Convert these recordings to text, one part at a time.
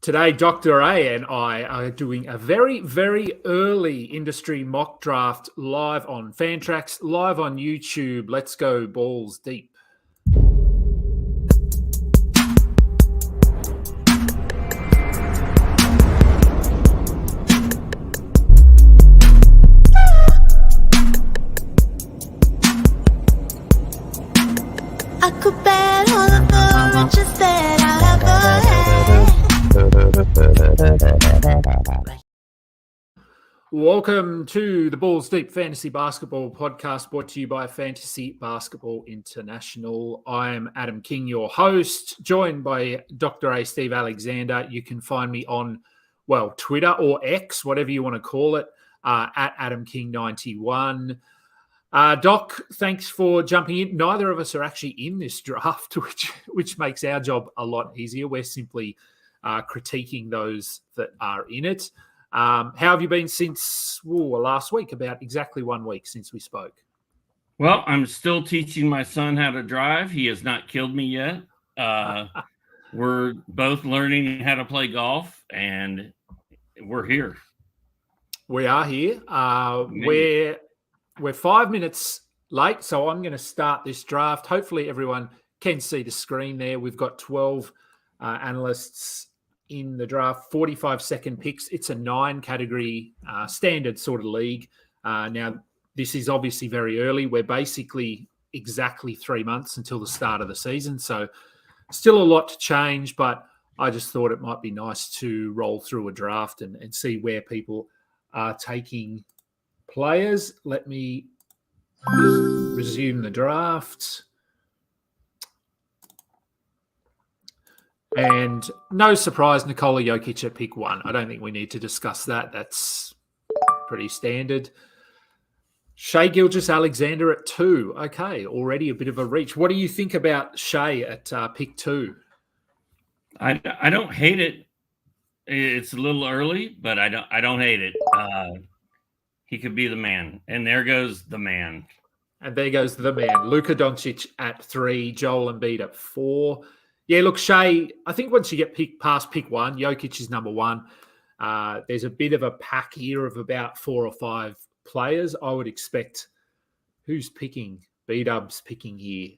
Today, Dr. A and I are doing a very, very early industry mock draft live on Fantrax, live on YouTube. Let's go balls deep. I could bet all of the riches that I ever had. Welcome to the Balls Deep Fantasy Basketball Podcast, brought to you by Fantasy Basketball International. I am Adam King, your host, joined by Dr. A. Steve Alexander. You can find me on, Twitter or X, whatever you want to call it, at AdamKing91. Doc, thanks for jumping in. Neither of us are actually in this draft, which makes our job a lot easier. We're simply critiquing those that are in it. How have you been since last week? About exactly 1 week since we spoke. Well, I'm still teaching my son how to drive. He has not killed me yet. We're both learning how to play golf, and we're here. We are here. We're 5 minutes late, so I'm going to start this draft. Hopefully everyone can see the screen there. We've got 12 analysts in the draft, 45-second picks. It's a 9-category standard sort of league. Now, this is obviously very early. We're basically exactly 3 months until the start of the season, so still a lot to change, but I just thought it might be nice to roll through a draft and see where people are taking players. Let me resume the draft. And no surprise, Nikola Jokic at pick 1. I don't think we need to discuss that. That's pretty standard. Shai Gilgeous-Alexander at 2. Okay, already a bit of a reach. What do you think about Shai at pick 2? I don't hate it. It's a little early, but I don't hate it. He could be the man. And there goes the man. And there goes the man. Luka Doncic at 3. Joel Embiid at 4. Yeah, look, Shai, I think once you get past pick 1, Jokic is number 1. There's a bit of a pack here of about 4 or 5 players. I would expect who's picking? B-Dub's picking here.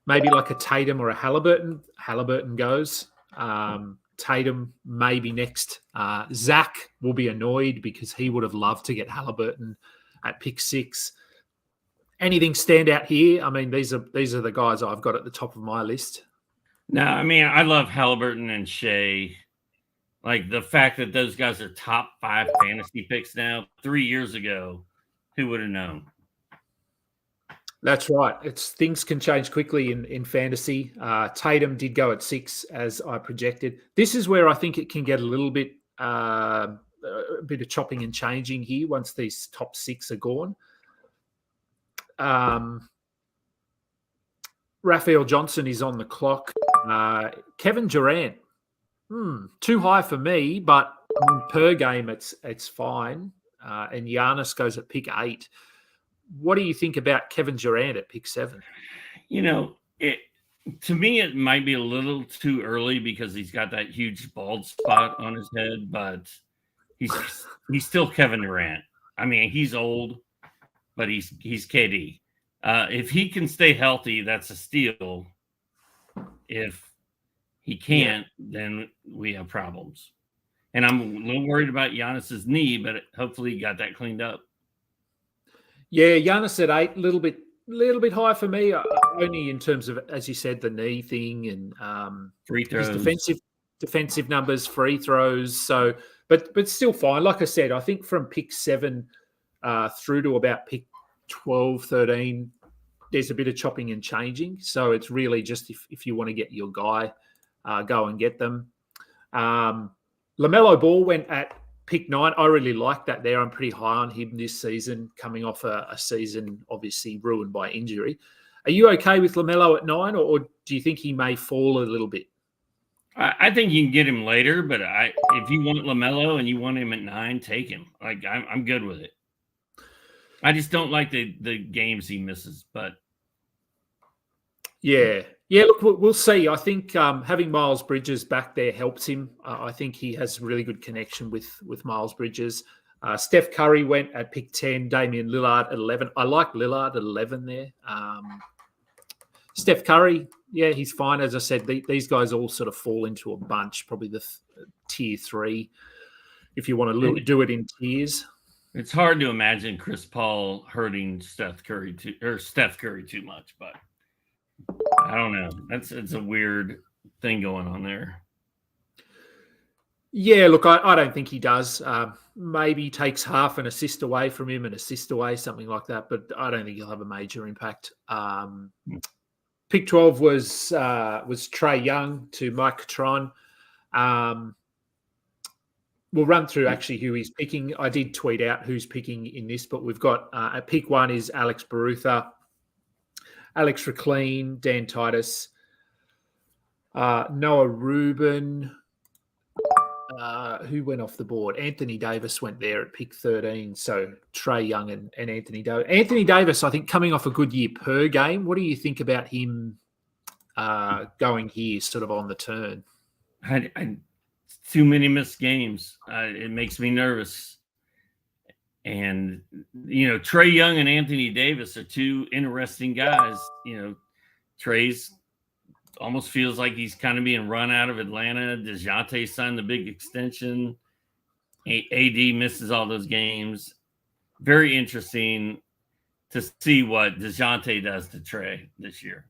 Maybe like a Tatum or a Halliburton. Halliburton goes. Tatum maybe next. Zach will be annoyed because he would have loved to get Halliburton at pick 6. Anything stand out here? I mean, these are the guys I've got at the top of my list. No, I mean, I love Halliburton and Shai. Like the fact that those guys are top 5 fantasy picks now. 3 years ago, who would have known? That's right. Things can change quickly in fantasy. Tatum did go at 6 as I projected. This is where I think it can get a little bit a bit of chopping and changing here once these top 6 are gone. Raphael Johnson is on the clock. Kevin Durant, too high for me, but per game it's fine. And Giannis goes at pick 8. What do you think about Kevin Durant at pick 7? You know, to me it might be a little too early because he's got that huge bald spot on his head, but he's still Kevin Durant. I mean, he's old, but he's KD. If he can stay healthy, that's a steal. If he can't, then we have problems. And I'm a little worried about Giannis's knee, but hopefully he got that cleaned up. Yeah, Giannis at 8, little bit high for me, only in terms of, as you said, the knee thing and free throws, his defensive numbers, free throws. So, but still fine. Like I said, I think from pick 7 through to about pick 12, 13, there's a bit of chopping and changing. So it's really just if you want to get your guy, go and get them. LaMelo Ball went at pick 9. I really like that there. I'm pretty high on him this season, coming off a season obviously ruined by injury. Are you okay with LaMelo at 9, or do you think he may fall a little bit? I think you can get him later, but if you want LaMelo and you want him at 9, take him. Like I'm good with it. I just don't like the games he misses, but yeah, Yeah, look, we'll see. I think having Miles Bridges back there helps him. I think he has really good connection with Miles Bridges. Steph Curry went at pick 10, Damian Lillard at 11. I like Lillard at 11 there. Steph Curry, yeah, he's fine. As I said, these guys all sort of fall into a bunch, probably the tier 3, if you want to do it in tiers. It's hard to imagine Chris Paul hurting Steph Curry too much, but I don't know. It's a weird thing going on there. Yeah, look, I don't think he does. Maybe takes half an assist away from him, an assist away, something like that. But I don't think he'll have a major impact. Pick 12 was Trae Young to Mike Tron. We'll run through actually who he's picking. I did tweet out who's picking in this, but we've got at pick 1 is Alex Barutha, Alex Reclean, Dan Titus, Noah Rubin. Who went off the board? Anthony Davis went there at pick 13. So Trae Young and Anthony Davis. Anthony Davis, I think, coming off a good year per game. What do you think about him going here sort of on the turn? Too many missed games. It makes me nervous. And, Trae Young and Anthony Davis are two interesting guys. Trae's almost feels like he's kind of being run out of Atlanta. DeJounte signed the big extension. AD misses all those games. Very interesting to see what DeJounte does to Trae this year.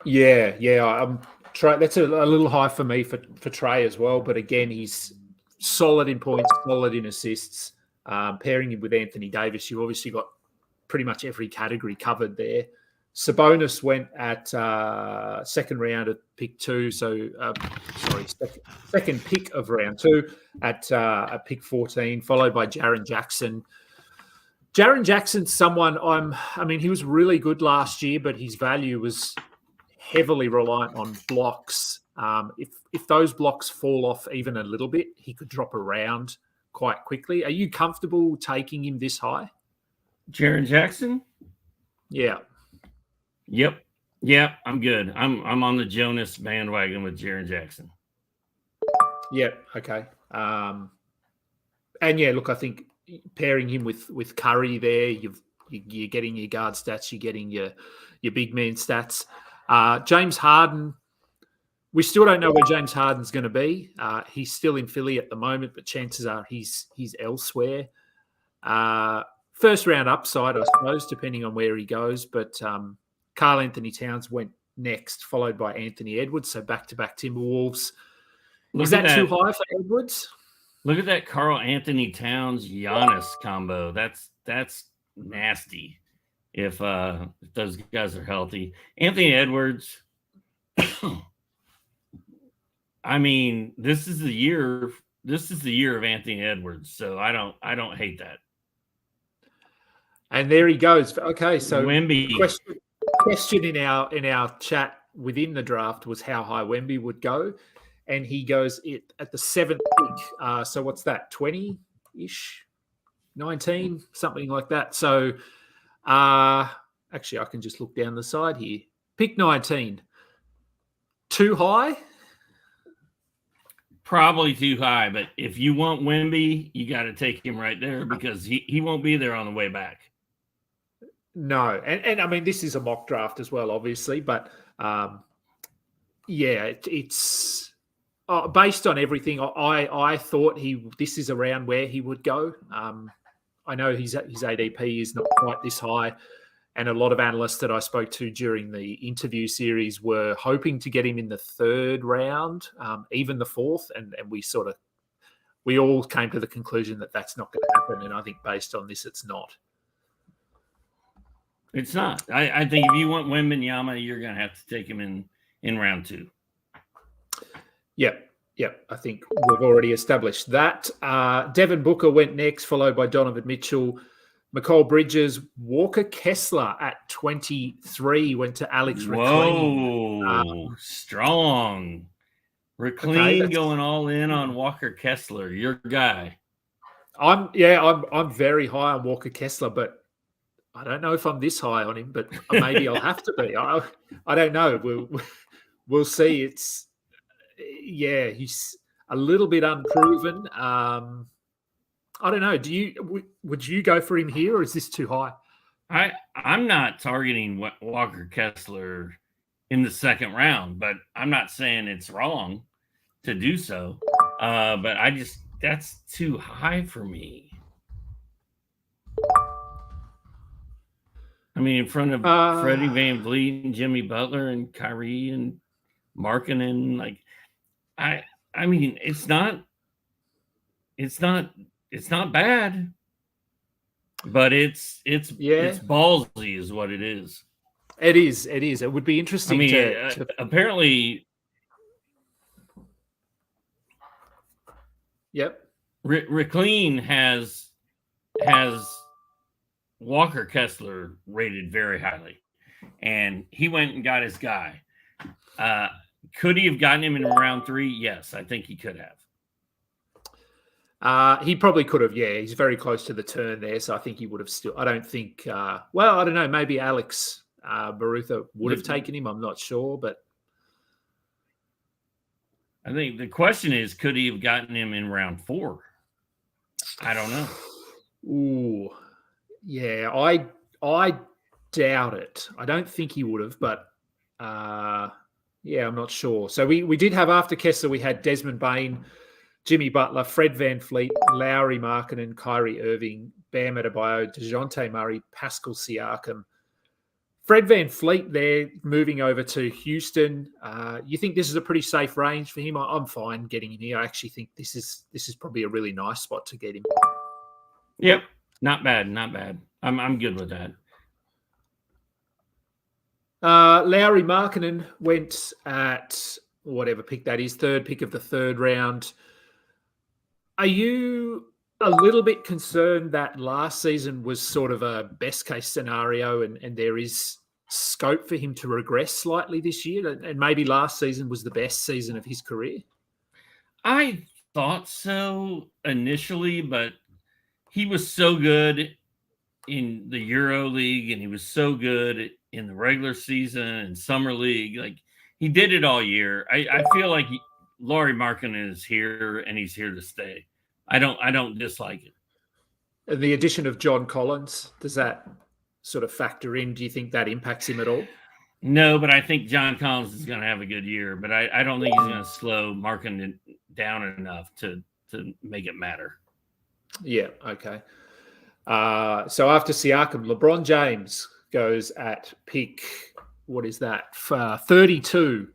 Yeah. Trae, that's a little high for me for Trae as well. But again, he's solid in points, solid in assists. Pairing him with Anthony Davis, you've obviously got pretty much every category covered there. Sabonis went at second round at pick 2. So, second pick of round 2 at pick 14, followed by Jaren Jackson. Jaren Jackson's someone he was really good last year, but his value was heavily reliant on blocks. If those blocks fall off even a little bit, he could drop around quite quickly. Are you comfortable taking him this high? Jaren Jackson? Yeah. Yep. Yeah, I'm good. I'm on the Jonas bandwagon with Jaren Jackson. Yeah, okay. And yeah, look, I think pairing him with Curry there, you're getting your guard stats, you're getting your big man stats. James Harden, we still don't know where James Harden's going to be. He's still in Philly at the moment, but chances are he's elsewhere. First round upside, I suppose, depending on where he goes. But Karl Anthony Towns went next, followed by Anthony Edwards. So back-to-back Timberwolves. Is that too high for Edwards? Look at that Karl Anthony Towns Giannis combo. That's nasty. If those guys are healthy, Anthony Edwards. This is the year. This is the year of Anthony Edwards. So I don't hate that. And there he goes. Okay, so Wemby. Question in our chat within the draft was how high Wemby would go, and he goes at the 7th pick. So what's that? 20-ish, 19, something like that. So actually, I can just look down the side here. Pick 19. Too high? Probably too high, but if you want Wemby, you got to take him right there because he won't be there on the way back. No, and this is a mock draft as well, obviously, but it's based on everything. I thought this is around where he would go. I know his ADP is not quite this high, and a lot of analysts that I spoke to during the interview series were hoping to get him in the 3rd round, even the 4th, and we all came to the conclusion that that's not going to happen, and I think based on this, it's not. It's not. I think if you want Wembanyama, you're going to have to take him in round 2. Yep. I think we've already established that. Devin Booker went next, followed by Donovan Mitchell, Mikal Bridges, Walker Kessler at 23 went to Alex Reclean. Whoa, strong. Reclean going all in on Walker Kessler, your guy. I'm very high on Walker Kessler, but I don't know if I'm this high on him, but maybe I'll have to be. I don't know. We'll see. He's a little bit unproven. I don't know. Would you go for him here, or is this too high? I'm not targeting Walker Kessler in the second round, but I'm not saying it's wrong to do so. But that's too high for me. I mean, in front of Freddie Van Vliet and Jimmy Butler and Kyrie and Markkanen, like I mean, it's not bad, but it's ballsy is what it is. It is. It would be interesting. I mean, apparently, yep. Rick Lean has Walker Kessler rated very highly, and he went and got his guy. Could he have gotten him in round 3? Yes, I think he could have. He probably could have. Yeah, he's very close to the turn there, so I think he would have still. I don't think. Well, I don't know. Maybe Alex Barutha would have taken him. I'm not sure, but I think the question is, could he have gotten him in round 4? I don't know. Ooh, yeah, I doubt it. I don't think he would have, but yeah, I'm not sure. So we did have after Kessler, we had Desmond Bain, Jimmy Butler, Fred Van Fleet, Lowry Markkanen, Kyrie Irving, Bam Adebayo, DeJounte Murray, Pascal Siakam. Fred Van Fleet there moving over to Houston. You think this is a pretty safe range for him? I'm fine getting him here. I actually think this is probably a really nice spot to get him. Yep, not bad. I'm good with that. Lowry Markkanen went at whatever pick that is, third pick of the third round. Are you a little bit concerned that last season was sort of a best case scenario and there is scope for him to regress slightly this year? And maybe last season was the best season of his career? I thought so initially, but he was so good in the Euro League and he was so good in the regular season and summer league. Like, he did it all year. I feel like Lauri Markkanen is here and he's here to stay. I don't dislike it. And the addition of John Collins, does that sort of factor in? Do you think that impacts him at all? No, but I think John Collins is going to have a good year, but I don't think he's going to slow Markkanen down enough to make it matter. Yeah, okay. So after Siakam, LeBron James goes at pick, what is that, 32.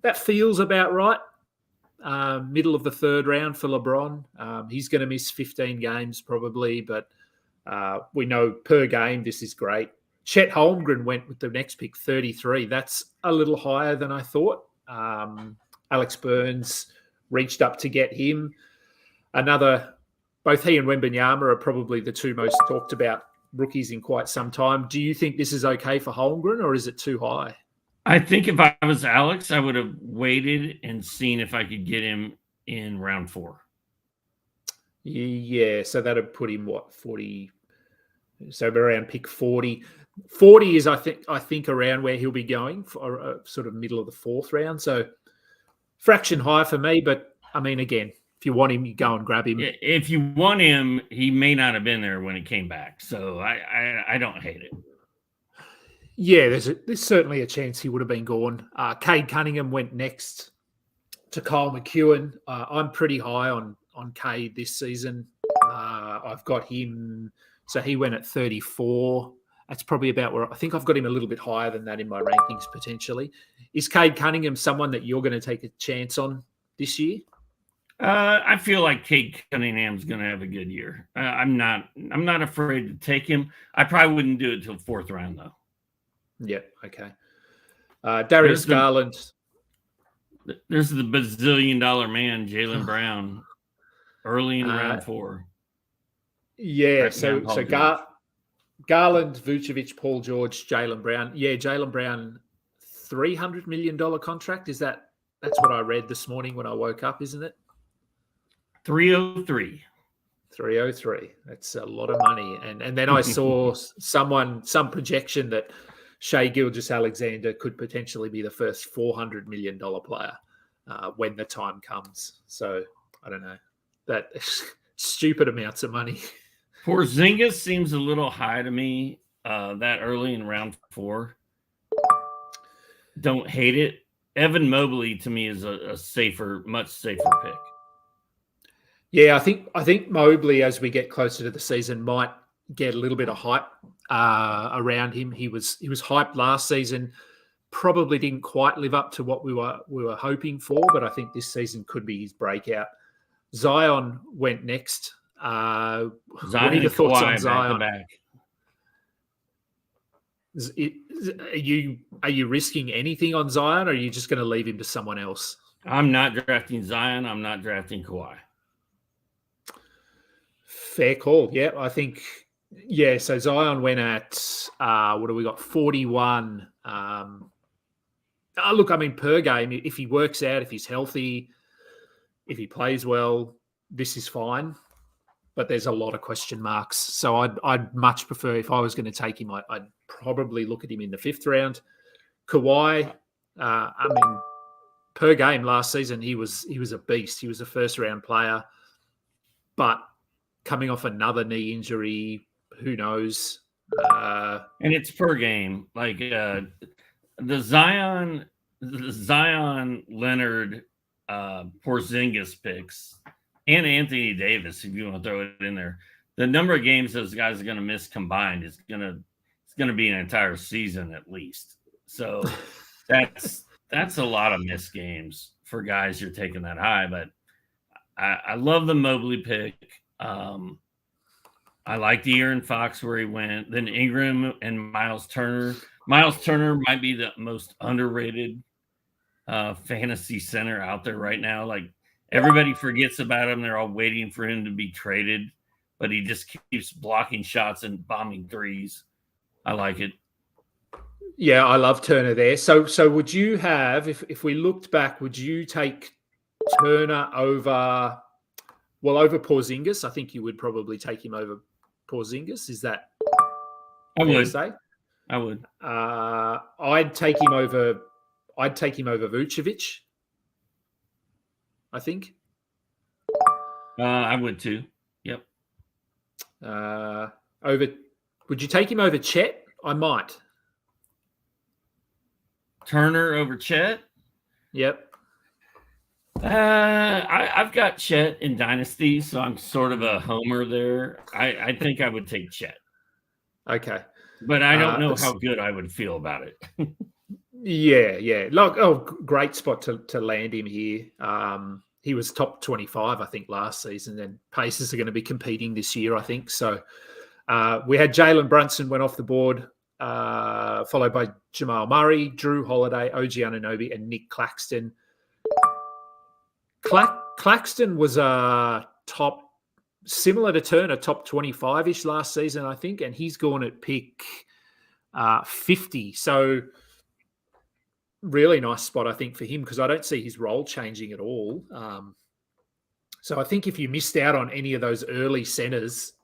That feels about right. Middle of the third round for LeBron. He's going to miss 15 games probably, but we know per game this is great. Chet Holmgren went with the next pick, 33. That's a little higher than I thought. Alex Burns reached up to get him. Both he and Wembanyama are probably the two most talked about rookies in quite some time. Do you think this is okay for Holmgren, or is it too high? I think if I was Alex, I would have waited and seen if I could get him in round 4. Yeah, so that would put him, 40? So around pick 40. 40 is, I think around where he'll be going for sort of middle of the fourth round. So fraction high for me, but I mean, again, if you want him, you go and grab him. If you want him, he may not have been there when he came back. So I don't hate it. Yeah, there's certainly a chance he would have been gone. Cade Cunningham went next to Kyle McEwen. I'm pretty high on Cade this season. I've got him. So he went at 34. That's probably about where I think I've got him a little bit higher than that in my rankings potentially. Is Cade Cunningham someone that you're going to take a chance on this year? I feel like Cade Cunningham's going to have a good year. I'm not afraid to take him. I probably wouldn't do it till fourth round though. Yeah. Okay. Darius Garland. There's the bazillion-dollar man, Jaylen Brown, early in round 4. Yeah. So Garland, Vucevic, Paul George, Jaylen Brown. Yeah, Jaylen Brown, $300 million contract. That's what I read this morning when I woke up, isn't it? 303. 303. That's a lot of money. And then I saw some projection that Shea Gilgeous-Alexander could potentially be the first $400 million player when the time comes. So I don't know. That stupid amounts of money. Porzingis seems a little high to me that early in round 4. Don't hate it. Evan Mobley to me is a safer, much safer pick. Yeah, I think Mobley, as we get closer to the season, might get a little bit of hype around him. He was hyped last season. Probably didn't quite live up to what we were hoping for, but I think this season could be his breakout. Zion went next. Zion what are your thoughts on Zion? Back. Are you risking anything on Zion, or are you just going to leave him to someone else? I'm not drafting Zion. I'm not drafting Kawhi. Fair call. Yeah, I think. Yeah, so Zion went at what do we got? 41. Look, I mean, per game, if he works out, if he's healthy, if he plays well, this is fine. But there's a lot of question marks. So I'd much prefer, if I was going to take him, I'd probably look at him in the 5th round. Kawhi, I mean, per game last season, he was a beast. He was a first-round player. But coming off another knee injury, who knows? And it's per game. Like the Zion Leonard Porzingis picks and Anthony Davis, if you want to throw it in there, the number of games those guys are going to miss combined is going to be an entire season at least. So that's a lot of missed games for guys you're taking that high. But I love the Mobley pick. I like the De'Aaron Fox where he went. Then Ingram and Miles Turner. Miles Turner might be the most underrated fantasy center out there right now. Like, everybody forgets about him. They're all waiting for him to be traded, but he just keeps blocking shots and bombing threes. I like it. Yeah, I love Turner there. So would you have, if we looked back, would you take Turner over Porzingis? I think you would probably take him over Porzingis. Is that I fair would to say? I would. I'd take him over Vucevic, I think. I would too. Yep. Would you take him over Chet? I might. Turner over Chet? Yep. I've got Chet in Dynasty, so I'm sort of a homer there. I think I would take Chet. Okay. But I don't know how good I would feel about it. Yeah. Like, great spot to land him here. He was top 25, I think, last season, and Pacers are going to be competing this year, I think. So we had Jalen Brunson went off the board, followed by Jamal Murray, Drew Holiday, OG Anunoby, and Nick Claxton. Claxton was a top, similar to Turner, top 25-ish last season, I think, and he's gone at pick 50. So really nice spot, I think, for him, because I don't see his role changing at all. So I think if you missed out on any of those early centers,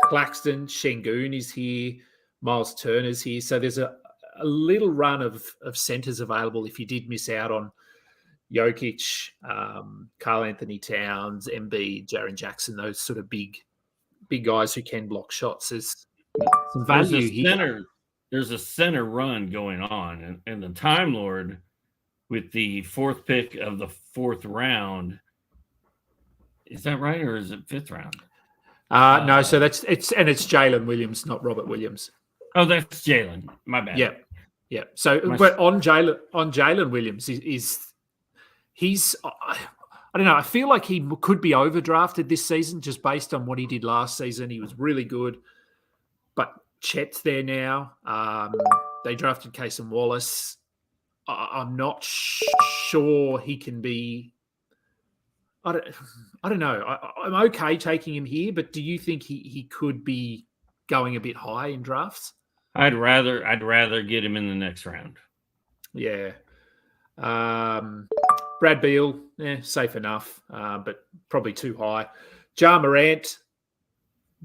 Claxton, Şengün is here, Miles Turner's here. So there's a little run of centers available if you did miss out on Jokic, Karl Anthony Towns, Embiid, Jaren Jackson, those sort of big guys who can block shots. There's some value here. There's a center run going on, and the Time Lord with the 4th pick of the 4th round. Is that right, or is it 5th round? No, so it's Jalen Williams, not Robert Williams. Oh, that's Jalen. My bad. Yeah. So, but on Jalen Williams he's I don't know. I feel like he could be overdrafted this season just based on what he did last season. He was really good, but Chet's there now. They drafted Cason Wallace. I'm not sure he can be. I don't know. I'm okay taking him here, but do you think he could be going a bit high in drafts? I'd rather get him in the next round. Yeah. Brad Beal, safe enough, but probably too high. Ja Morant,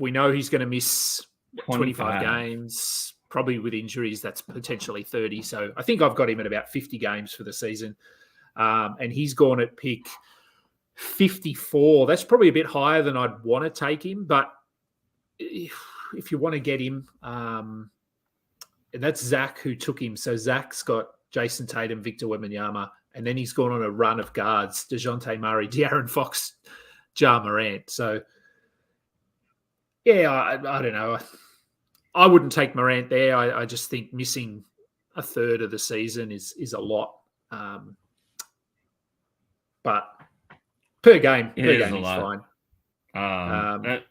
we know he's going to miss 25 25. games, probably with injuries. That's potentially 30. So I think I've got him at about 50 games for the season. And he's gone at pick 54. That's probably a bit higher than I'd want to take him. But if you want to get him, and that's Zach who took him. So Zach's got Jason Tatum, Victor Wembanyama, and then he's gone on a run of guards: DeJounte Murray, De'Aaron Fox, Ja Morant. So, yeah, I don't know. I wouldn't take Morant there. I just think missing a third of the season is a lot. But per game, he's fine. That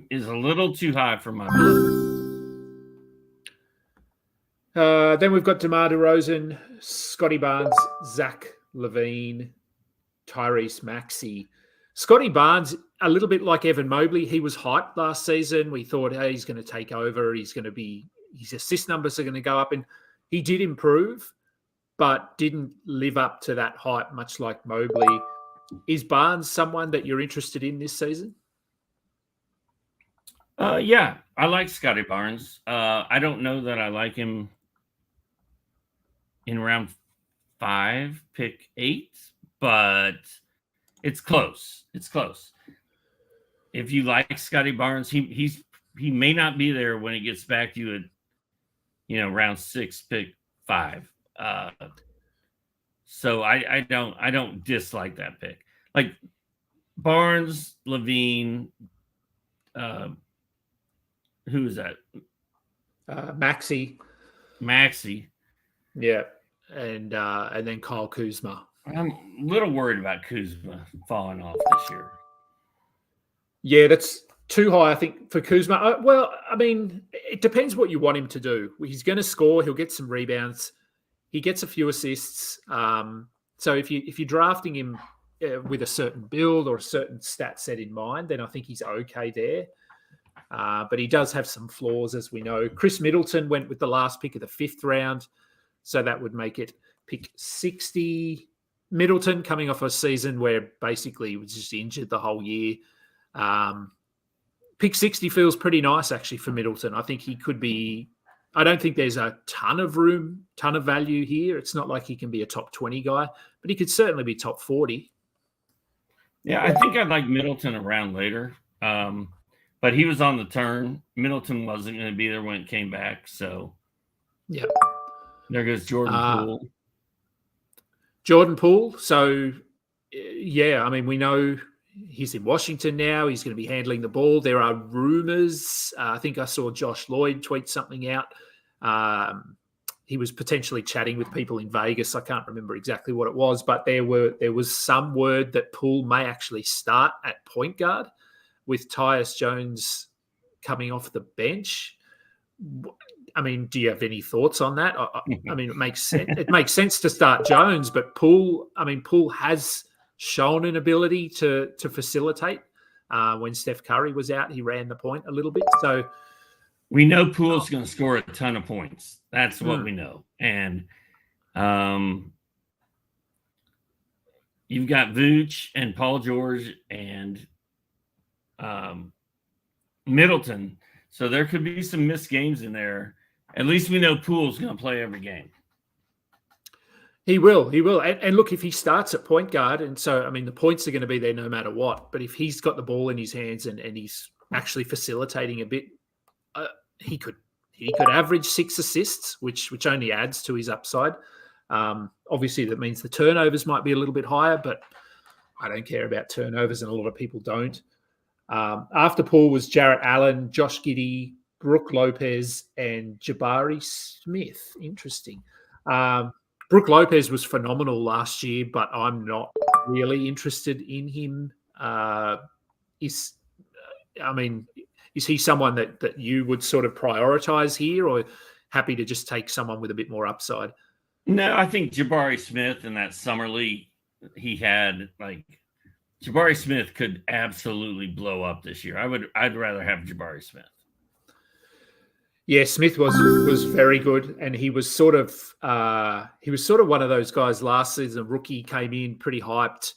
is a little too high for my blood. Then we've got DeMar DeRozan, Scotty Barnes, Zach LaVine, Tyrese Maxey. Scotty Barnes, a little bit like Evan Mobley, he was hyped last season. We thought, hey, he's going to take over. His assist numbers are going to go up. And he did improve, but didn't live up to that hype, much like Mobley. Is Barnes someone that you're interested in this season? Yeah, I like Scotty Barnes. I don't know that I like him in round 5, pick 8, but it's close. It's close. If you like Scotty Barnes, he may not be there when he gets back to you at round 6, pick 5. So I don't dislike that pick. Like Barnes, LaVine, who is that? Maxey. Yeah. And then Kyle Kuzma. I'm a little worried about Kuzma falling off this year. Yeah, that's too high, I think, for Kuzma. Well, I mean, it depends what you want him to do. He's going to score. He'll get some rebounds. He gets a few assists. So if you're drafting him with a certain build or a certain stat set in mind, then I think he's okay there. But he does have some flaws, as we know. Chris Middleton went with the last pick of the 5th round, so that would make it pick 60. Middleton coming off a season where basically he was just injured the whole year. Pick 60 feels pretty nice, actually, for Middleton. I think he could be... I don't think there's a ton of value here. It's not like he can be a top 20 guy, but he could certainly be top 40. Yeah, I think I'd like Middleton a round later. But he was on the turn. Middleton wasn't going to be there when it came back. So, yeah. There goes Jordan Poole. Jordan Poole. So, yeah, I mean, we know he's in Washington now. He's going to be handling the ball. There are rumors. I think I saw Josh Lloyd tweet something out. He was potentially chatting with people in Vegas. I can't remember exactly what it was, but there was some word that Poole may actually start at point guard with Tyus Jones coming off the bench. I mean, do you have any thoughts on that? I mean, it makes sense. It makes sense to start Jones, but Poole has shown an ability to facilitate. When Steph Curry was out, he ran the point a little bit. So we know Poole's going to score a ton of points. That's what we know. And you've got Vooch and Paul George and Middleton. So there could be some missed games in there. At least we know Poole's going to play every game. He will. And look, if he starts at point guard, and so, I mean, the points are going to be there no matter what, but if he's got the ball in his hands and he's actually facilitating a bit, he could average 6 assists, which only adds to his upside. Obviously, that means the turnovers might be a little bit higher, but I don't care about turnovers, and a lot of people don't. After Poole was Jarrett Allen, Josh Giddey, Brooke Lopez, and Jabari Smith. Interesting. Brooke Lopez was phenomenal last year, but I'm not really interested in him. Is he someone that you would sort of prioritize here, or happy to just take someone with a bit more upside? No, I think Jabari Smith in that summer league he had, like, Jabari Smith could absolutely blow up this year. I'd rather have Jabari Smith. Yeah, Smith was very good, and he was sort of one of those guys last season. Rookie, came in pretty hyped,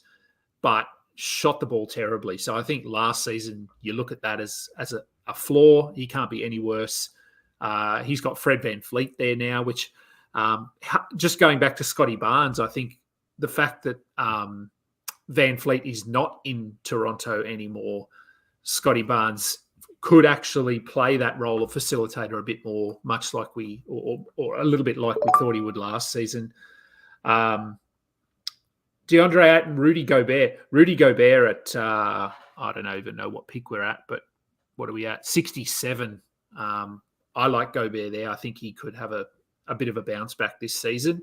but shot the ball terribly. So I think last season you look at that as a floor. He can't be any worse. He's got Fred VanVleet there now, which just going back to Scotty Barnes, I think the fact that VanVleet is not in Toronto anymore, Scotty Barnes could actually play that role of facilitator a bit more, much like or a little bit like we thought he would last season. DeAndre Ayton, Rudy Gobert. Rudy Gobert at, I don't even know what pick we're at, but what are we at? 67. I like Gobert there. I think he could have a bit of a bounce back this season.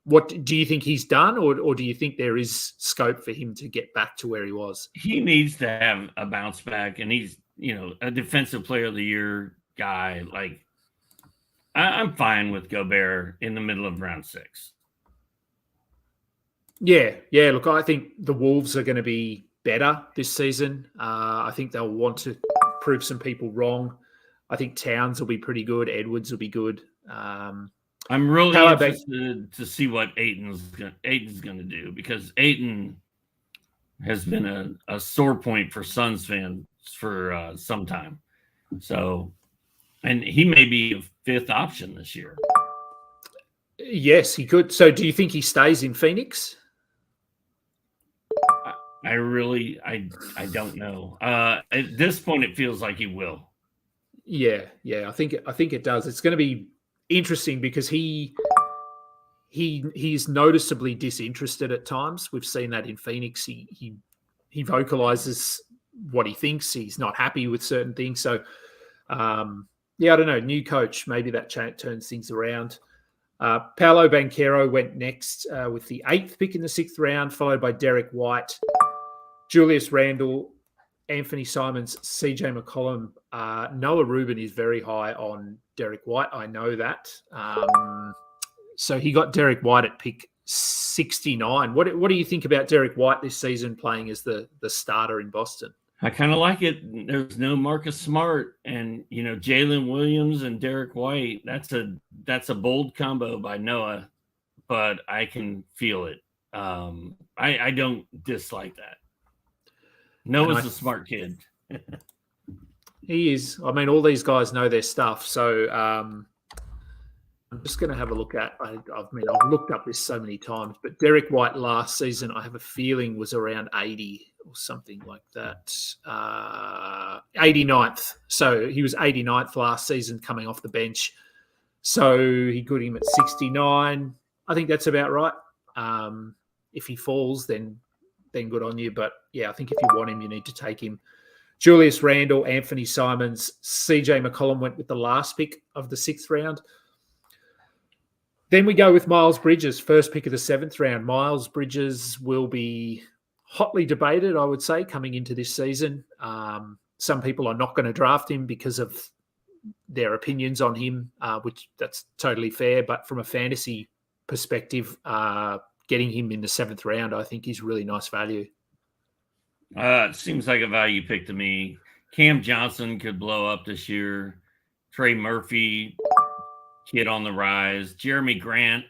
What do you think he's done, or do you think there is scope for him to get back to where he was? He needs to have a bounce back, and he's, a defensive player of the year guy. Like, I'm fine with Gobert in the middle of round 6. Yeah. Look, I think the Wolves are going to be better this season. I think they'll want to prove some people wrong. I think Towns will be pretty good. Edwards will be good. I'm really interested to see what Ayton's going to do, because Ayton has been a sore point for Suns fans for some time. So, and he may be a 5th option this year. Yes, he could. So do you think he stays in Phoenix? I don't know. At this point, it feels like he will. Yeah. I think it does. It's going to be interesting because he's noticeably disinterested at times. We've seen that in Phoenix. He vocalizes what he thinks. He's not happy with certain things. So, I don't know. New coach, maybe that turns things around. Paolo Banchero went next with the 8th pick in the 6th round, followed by Derek White, Julius Randle, Anthony Simons, CJ McCollum. Noah Rubin is very high on Derek White. I know that. So he got Derek White at pick 69. What do you think about Derek White this season playing as the starter in Boston? I kind of like it. There's no Marcus Smart, and Jalen Williams and Derek White. That's a bold combo by Noah, but I can feel it. I don't dislike that. Noah's a smart kid. He is. I mean, all these guys know their stuff. So I'm just going to have a look at. I've looked up this so many times, but Derek White last season, I have a feeling, was around 80 or something like that. 89th. So he was 89th last season coming off the bench. So he got him at 69. I think that's about right. If he falls, then good on you. But yeah, I think if you want him, you need to take him. Julius Randle, Anthony Simons, CJ McCollum went with the last pick of the 6th round. Then we go with Miles Bridges, first pick of the 7th round. Miles Bridges will be hotly debated, I would say, coming into this season. Some people are not going to draft him because of their opinions on him, which that's totally fair. But from a fantasy perspective, getting him in the 7th round, I think, is really nice value. It seems like a value pick to me. Cam Johnson could blow up this year. Trey Murphy, kid on the rise. Jeremy Grant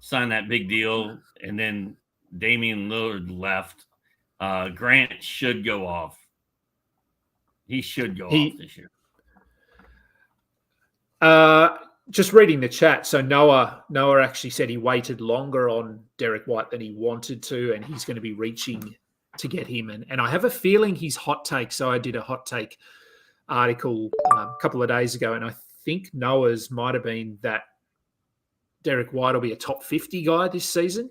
signed that big deal, and then Damian Lillard left. Grant should go off. He should go off this year. Just reading the chat. So Noah actually said he waited longer on Derek White than he wanted to, and he's going to be reaching to get him. And I have a feeling he's hot take. So I did a hot take article a couple of days ago, and I think Noah's might have been that Derek White will be a top 50 guy this season.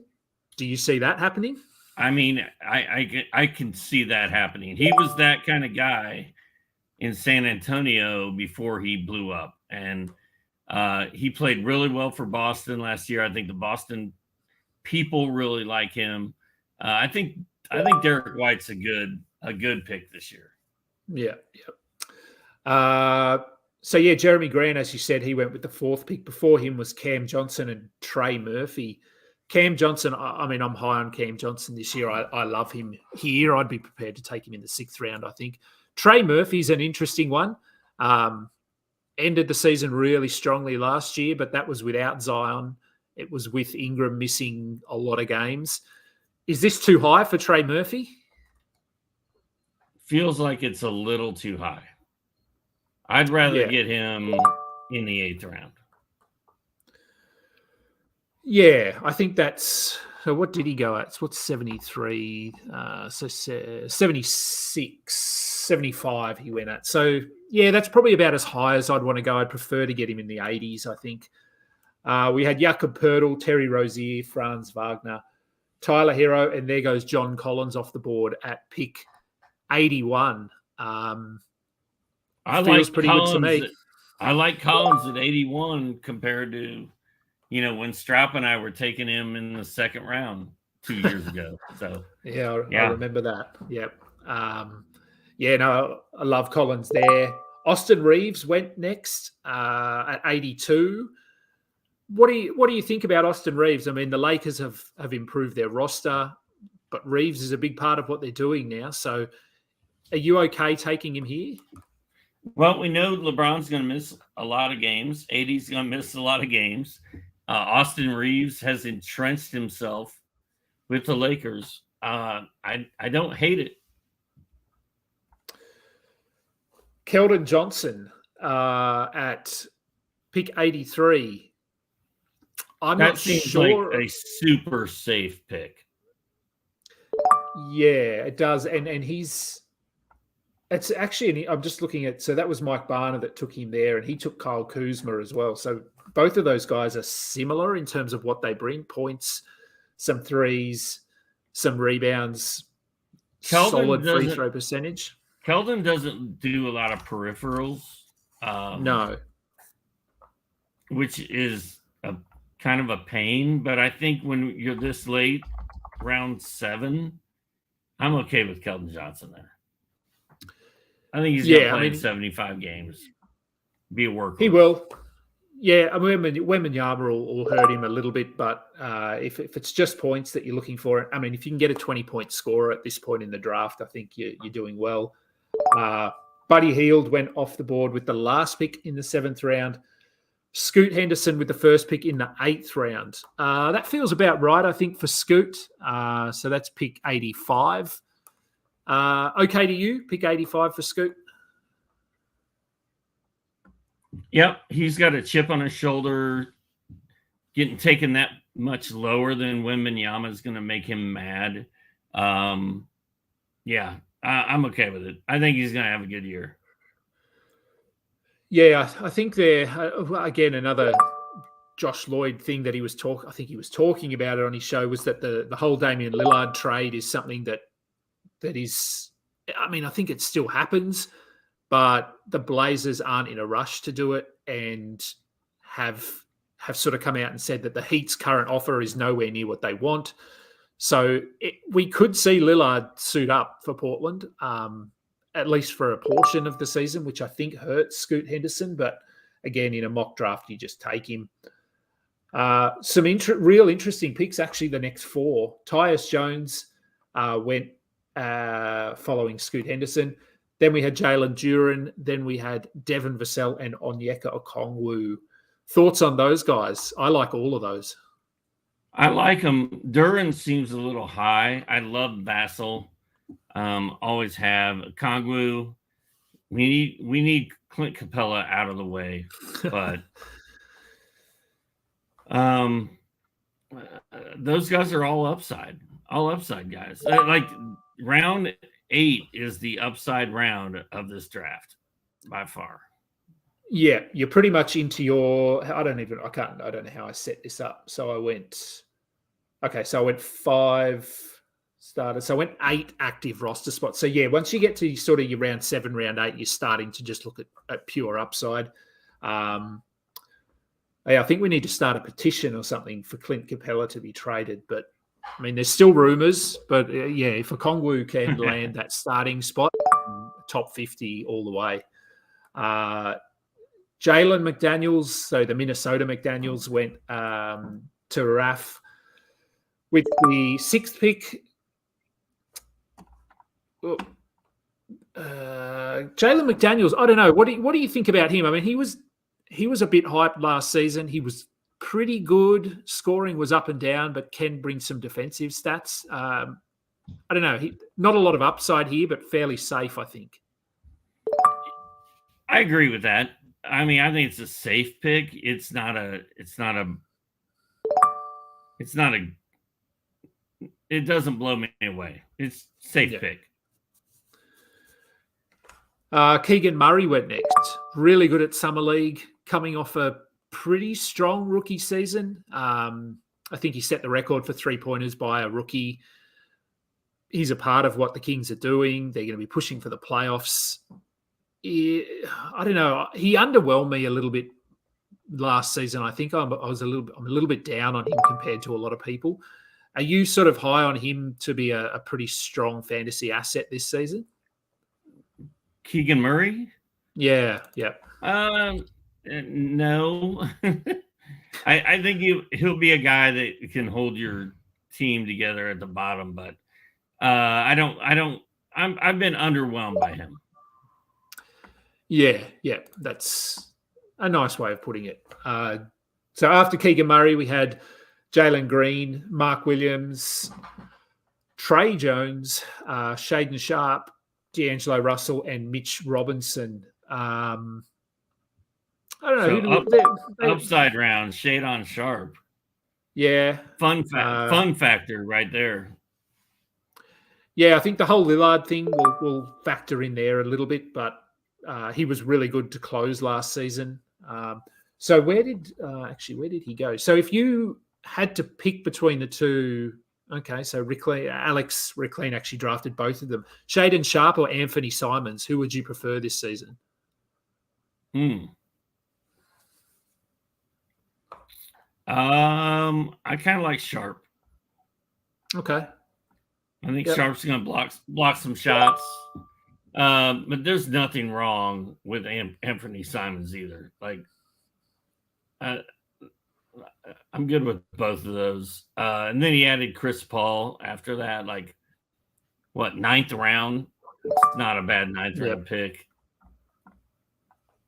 Do you see that happening? I mean, I can see that happening. He was that kind of guy in San Antonio before he blew up. And he played really well for Boston last year. I think the Boston people really like him. I think Derek White's a good pick this year. Yeah. Jeremy Grant, as you said, he went with the 4th pick. Before him was Cam Johnson and Trey Murphy. Cam Johnson, I'm high on Cam Johnson this year. I love him here. I'd be prepared to take him in the 6th round, I think. Trey Murphy's an interesting one. Ended the season really strongly last year, but that was without Zion. It was with Ingram missing a lot of games. Is this too high for Trey Murphy? Feels like it's a little too high. I'd rather Yeah. get him in the 8th round. Yeah, I think that's. So what did he go at? What's 73? So 76, 75 he went at. So, yeah, that's probably about as high as I'd want to go. I'd prefer to get him in the 80s, I think. We had Jakob Pertl, Terry Rozier, Franz Wagner, Tyler Hero, and there goes John Collins off the board at pick 81. Feels pretty good to me. I like Collins at 81 compared to, when Strap and I were taking him in the 2nd round 2 years ago. So I remember that. Yep. I love Collins there. Austin Reeves went next at 82. What do you think about Austin Reeves? I mean, the Lakers have improved their roster, but Reeves is a big part of what they're doing now. So, are you okay taking him here? Well, we know LeBron's going to miss a lot of games. AD's going to miss a lot of games. Austin Reeves has entrenched himself with the Lakers. I don't hate it. Keldon Johnson at pick 83. I'm that not seems sure. Like a super safe pick. Yeah, it does. And it's actually, I'm just looking at, so that was Mike Barner that took him there, and he took Kyle Kuzma as well. So both of those guys are similar in terms of what they bring: points, some threes, some rebounds, solid free throw percentage. Keldon doesn't do a lot of peripherals. No. Which is kind of a pain, but I think when you're this late, round 7, I'm okay with Keldon Johnson there. I think he's going to play 75 games. Be a workhorse. He will. Yeah, I mean, Wembanyama will hurt him a little bit, but if it's just points that you're looking for, I mean, if you can get a 20-point scorer at this point in the draft, I think you're doing well. Buddy Hield went off the board with the last pick in the 7th round. Scoot Henderson with the first pick in the 8th round. That feels about right, I think, for Scoot. So that's pick 85. Okay to you, pick 85 for Scoot? Yep, he's got a chip on his shoulder. Getting taken that much lower than Wembanyama is going to make him mad. I'm okay with it. I think he's going to have a good year. Yeah, I think again, another Josh Lloyd thing that I think he was talking about it on his show, was that the whole Damian Lillard trade is something that is, I mean, I think it still happens, but the Blazers aren't in a rush to do it, and have sort of come out and said that the Heat's current offer is nowhere near what they want. So we could see Lillard suit up for Portland, at least for a portion of the season, which I think hurts Scoot Henderson. But again, in a mock draft, you just take him. Some real interesting picks, actually, the next 4. Tyus Jones went following Scoot Henderson. Then we had Jalen Duren. Then we had Devin Vassell and Onyeka Okongwu. Thoughts on those guys? I like all of those. I like them. Duren seems a little high. I love Vassell. Always have. Okongwu. We need Clint Capella out of the way, but those guys are all upside guys. Like round 8 is the upside round of this draft by far. Yeah, you're pretty much into your. I don't know how I set this up. So I went 5 started. So I went 8 active roster spots. So yeah, once you get to sort of your round 7, round 8, you're starting to just look at pure upside. I think we need to start a petition or something for Clint Capella to be traded. But I mean, there's still rumors. But if Okongwu can land that starting spot, top 50 all the way. Jalen McDaniels, so the Minnesota McDaniels, went to RAF with the 6th pick. Jalen McDaniels, I don't know. What do you think about him? I mean, he was a bit hyped last season. He was pretty good. Scoring was up and down, but can bring some defensive stats. I don't know. Not a lot of upside here, but fairly safe, I think. I agree with that. I mean, I think it's a safe pick. It's not a. It doesn't blow me away. It's safe pick. Keegan Murray went next. Really good at Summer League, coming off a pretty strong rookie season. I think he set the record for 3-pointers by a rookie. He's a part of what the Kings are doing. They're going to be pushing for the playoffs. I don't know. He underwhelmed me a little bit last season. I think I'm a little bit down on him compared to a lot of people. Are you sort of high on him to be a pretty strong fantasy asset this season? Keegan Murray? Yeah. No. I think he'll be a guy that can hold your team together at the bottom, but I've been underwhelmed by him. Yeah, that's a nice way of putting it. So after Keegan Murray, we had Jalen Green, Mark Williams, Trey Jones, Shaden Sharp, D'Angelo Russell, and Mitch Robinson. I don't know. So upside round, shade on Sharp. Yeah. Fun factor right there. Yeah, I think the whole Lillard thing will factor in there a little bit, but he was really good to close last season. So where did he go? So if you had to pick between the two, okay, so Alex Rickleen actually drafted both of them. Shaden Sharp or Anthony Simons, who would you prefer this season? I kind of like Sharp. Okay. I think Sharp's going to block some shots. But there's nothing wrong with Anthony Simons either. Like, I'm good with both of those. And then he added Chris Paul after that. Like, what, 9th round? It's not a bad 9th round pick.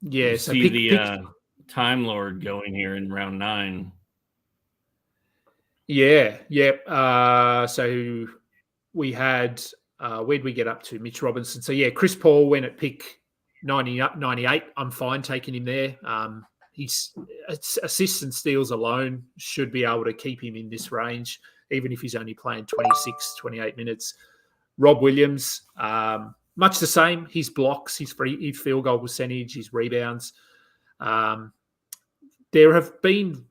Yeah. So see the Time Lord going here in round 9. Yeah. Yep. So we had, where'd we get up to? Mitch Robinson. So, yeah, Chris Paul went at pick 98. I'm fine taking him there. He's assists and steals alone should be able to keep him in this range, even if he's only playing 26, 28 minutes. Rob Williams, much the same. His blocks, his field goal percentage, his rebounds. There have been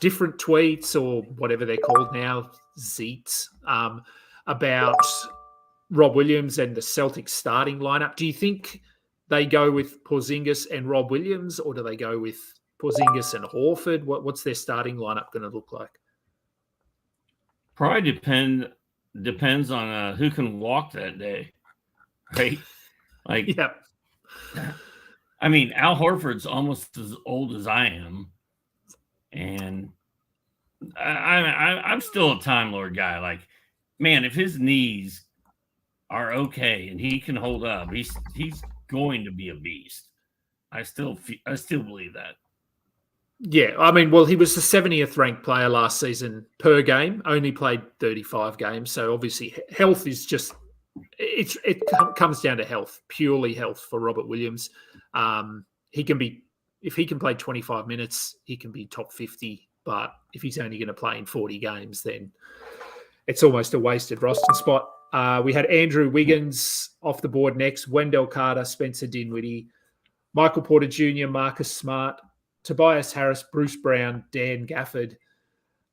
different tweets or whatever they're called now, zeets, about Rob Williams and the Celtics starting lineup. Do you think they go with Porzingis and Rob Williams, or do they go with Porzingis and Horford? What's their starting lineup going to look like? Probably depends on who can walk that day, right? Like, yeah. I mean, Al Horford's almost as old as I am, and I'm still a Time Lord guy. Like, man, if his knees are okay and he can hold up, he's going to be a beast. I still believe that. Yeah, I mean, well, he was the 70th ranked player last season per game, only played 35 games. So obviously health is just, it comes down to health, purely health for Robert Williams. If he can play 25 minutes, he can be top 50. But if he's only going to play in 40 games, then it's almost a wasted roster spot. We had Andrew Wiggins off the board next, Wendell Carter, Spencer Dinwiddie, Michael Porter Jr., Marcus Smart, Tobias Harris, Bruce Brown, Dan Gafford.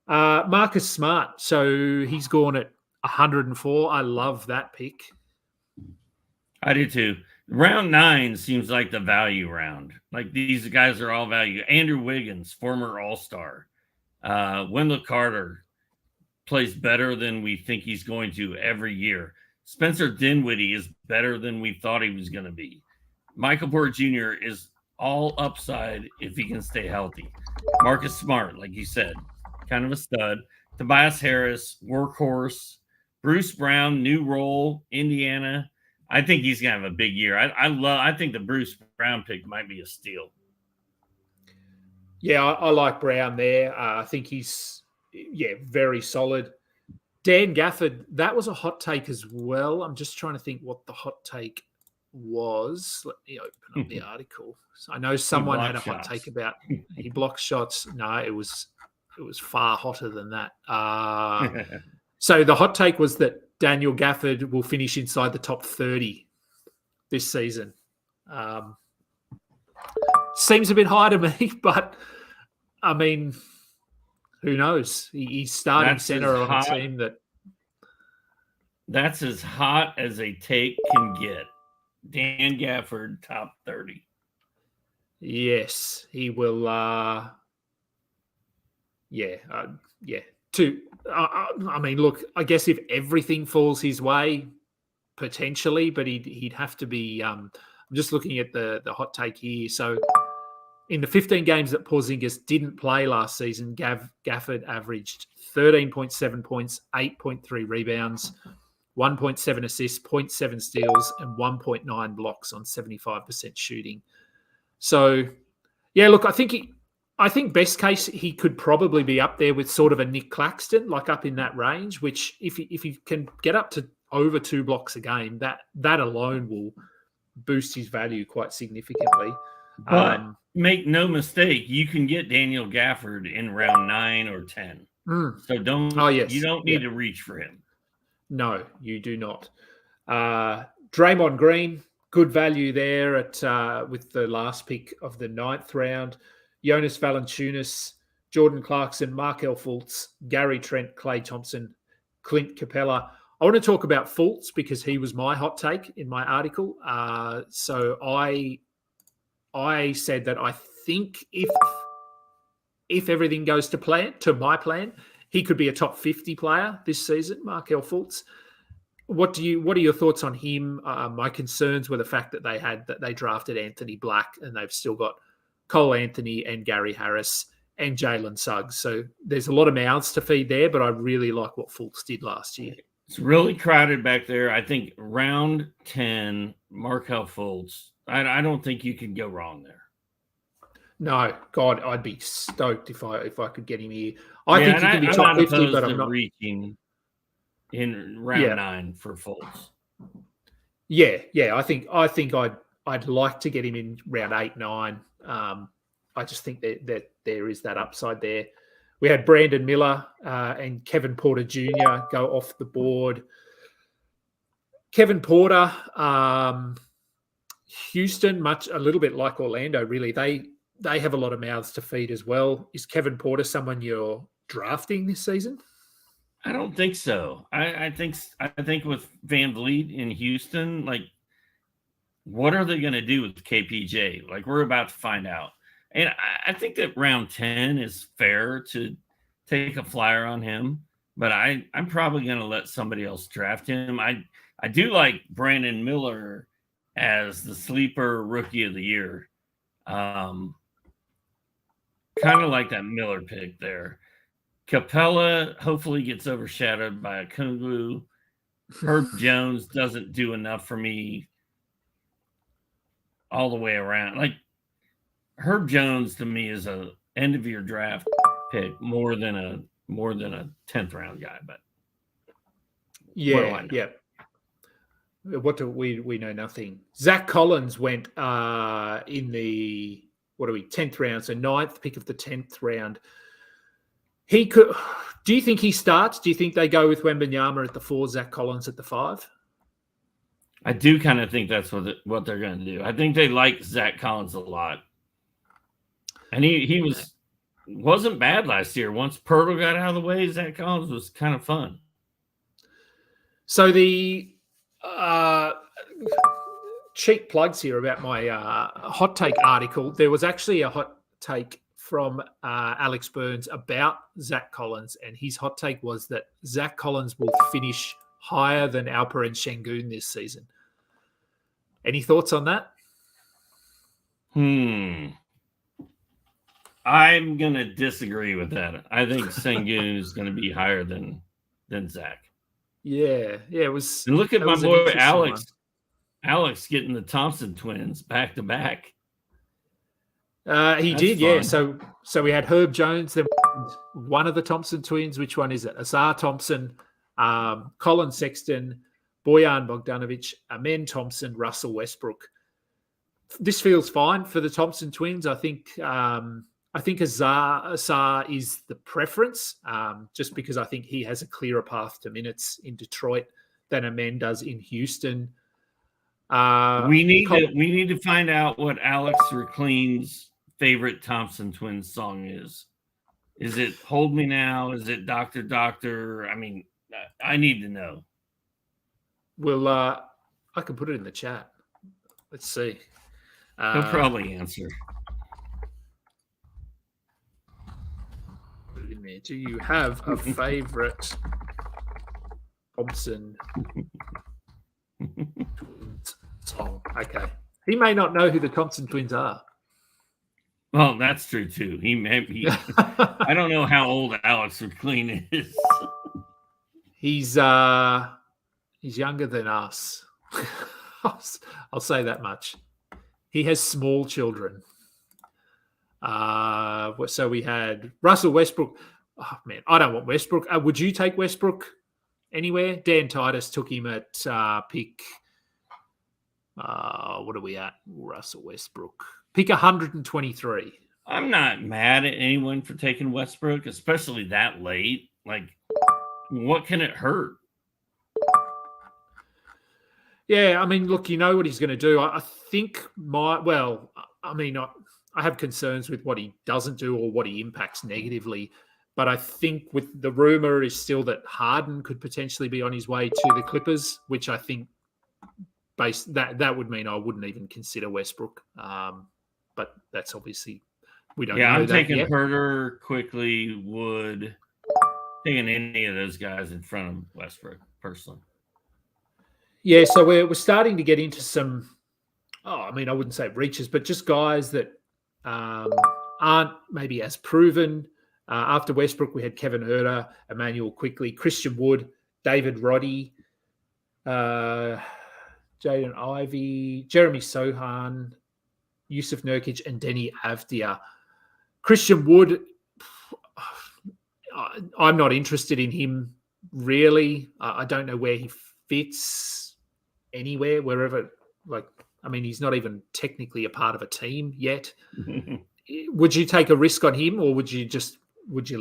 Marcus Smart, so he's gone at 104. I love that pick. I do too. Round 9 seems like the value round. Like, these guys are all value. Andrew Wiggins, former All-Star. Wendell Carter plays better than we think he's going to every year. Spencer Dinwiddie is better than we thought he was going to be. Michael Porter Jr. is all upside if he can stay healthy. Marcus Smart, like you said, kind of a stud. Tobias Harris, workhorse. Bruce Brown, new role, Indiana. I think he's going to have a big year. I think the Bruce Brown pick might be a steal. Yeah, I like Brown there. I think he's, very solid. Dan Gafford, that was a hot take as well. I'm just trying to think what the hot take was, let me open up the article. So I know someone had a hot take about he blocked shots. No, it was far hotter than that. So the hot take was that Daniel Gafford will finish inside the top 30 this season. Seems a bit high to me, but I mean, who knows? He's starting center on a team that. That's as hot as a take can get. Dan Gafford, top 30. Yes, he will. I mean, look, I guess if everything falls his way, potentially, but he'd have to be. I'm just looking at the hot take here. So, in the 15 games that Porzingis didn't play last season, Gafford averaged 13.7 points, 8.3 rebounds, 1.7 assists, 0.7 steals, and 1.9 blocks on 75% shooting. So, yeah, look, I think best case he could probably be up there with sort of a Nick Claxton, like up in that range. Which if he can get up to over 2 blocks a game, that alone will boost his value quite significantly. But make no mistake, you can get Daniel Gafford in round 9 or 10. So you don't need to reach for him. No, you do not. Draymond Green, good value there at with the last pick of the 9th round. Jonas Valanciunas, Jordan Clarkson, Markelle Fultz, Gary Trent, Klay Thompson, Clint Capella. I want to talk about Fultz because he was my hot take in my article. So I said that I think if everything goes to my plan, he could be a top 50 player this season, Markelle Fultz. What are your thoughts on him? My concerns were the fact that they drafted Anthony Black and they've still got Cole Anthony and Gary Harris and Jalen Suggs. So there's a lot of mouths to feed there, but I really like what Fultz did last year. It's really crowded back there. I think round 10, Markelle Fultz, I don't think you can go wrong there. No, God, I'd be stoked if I could get him here. I think he can be top 50, but I'm not reaching in round 9 for Fultz. Yeah. I think I'd like to get him in round 8, 9. I just think that there is that upside there. We had Brandon Miller and Kevin Porter Jr. go off the board. Kevin Porter, Houston, a little bit like Orlando, really. They have a lot of mouths to feed as well. Is Kevin Porter someone you're drafting this season? I don't think so. I think with Van Vliet in Houston, like, what are they going to do with KPJ? Like, we're about to find out. And I think that round 10 is fair to take a flyer on him, but I'm probably going to let somebody else draft him. I do like Brandon Miller as the sleeper rookie of the year. Kind of like that Miller pick there. Capella hopefully gets overshadowed by Okongwu. Herb Jones doesn't do enough for me all the way around. Like, Herb Jones to me is a end of year draft pick more than a 10th round guy. But yeah. What do we know? Nothing. Zach Collins went in the 10th round, so 9th pick of the 10th round. He could. Do you think he starts? Do you think they go with Wembanyama at the 4, Zach Collins at the 5? I do kind of think that's what they're going to do. I think they like Zach Collins a lot. And he wasn't bad last year. Once Pirtle got out of the way, Zach Collins was kind of fun. So the cheap plugs here about my hot take article. There was actually a hot take from Alex Burns about Zach Collins, and his hot take was that Zach Collins will finish higher than Alperen Şengün this season. Any thoughts on that? I'm going to disagree with that. I think Şengün is going to be higher than Zach. Yeah, it was. And look at my boy Alex. Alex getting the Thompson twins back to back. He did, yeah. So we had Herb Jones, then one of the Thompson twins. Which one is it? Asar Thompson, Colin Sexton, Bojan Bogdanovic, Amen Thompson, Russell Westbrook. This feels fine for the Thompson twins. I think Azar is the preference, just because I think he has a clearer path to minutes in Detroit than Amen does in Houston. We need to find out what Alex Reclean's favorite Thompson Twins song is. Is it "Hold Me Now"? Is it "Doctor Doctor"? I mean, I need to know. Well, I can put it in the chat. Let's see. He'll probably answer. Put it in there. Do you have a favorite Thompson Twins song? Okay. He may not know who the Thompson Twins are. Well, that's true too. I don't know how old Alex McLean is. He's younger than us. I'll say that much. He has small children. So we had Russell Westbrook. Oh man, I don't want Westbrook. Would you take Westbrook anywhere? Dan Titus took him at pick. What are we at? Russell Westbrook. Pick 123. I'm not mad at anyone for taking Westbrook, especially that late. Like, what can it hurt? Yeah, I mean, look, you know what he's going to do. I think I have concerns with what he doesn't do or what he impacts negatively. But I think with the rumor is still that Harden could potentially be on his way to the Clippers, which I think that would mean I wouldn't even consider Westbrook. But that's obviously we don't know. Yeah, I'm that taking yet. Herter, Quickly, Wood, taking any of those guys in front of Westbrook personally. Yeah, so we're starting to get into some. I wouldn't say reaches, but just guys that aren't maybe as proven. After Westbrook, we had Kevin Herter, Emmanuel Quickly, Christian Wood, David Roddy, Jaden Ivey, Jeremy Sohan, Yusuf Nurkic, and Denny Avdia. Christian Wood, I'm not interested in him really. I don't know where he fits anywhere, wherever. He's not even technically a part of a team yet. Would you take a risk on him, or would you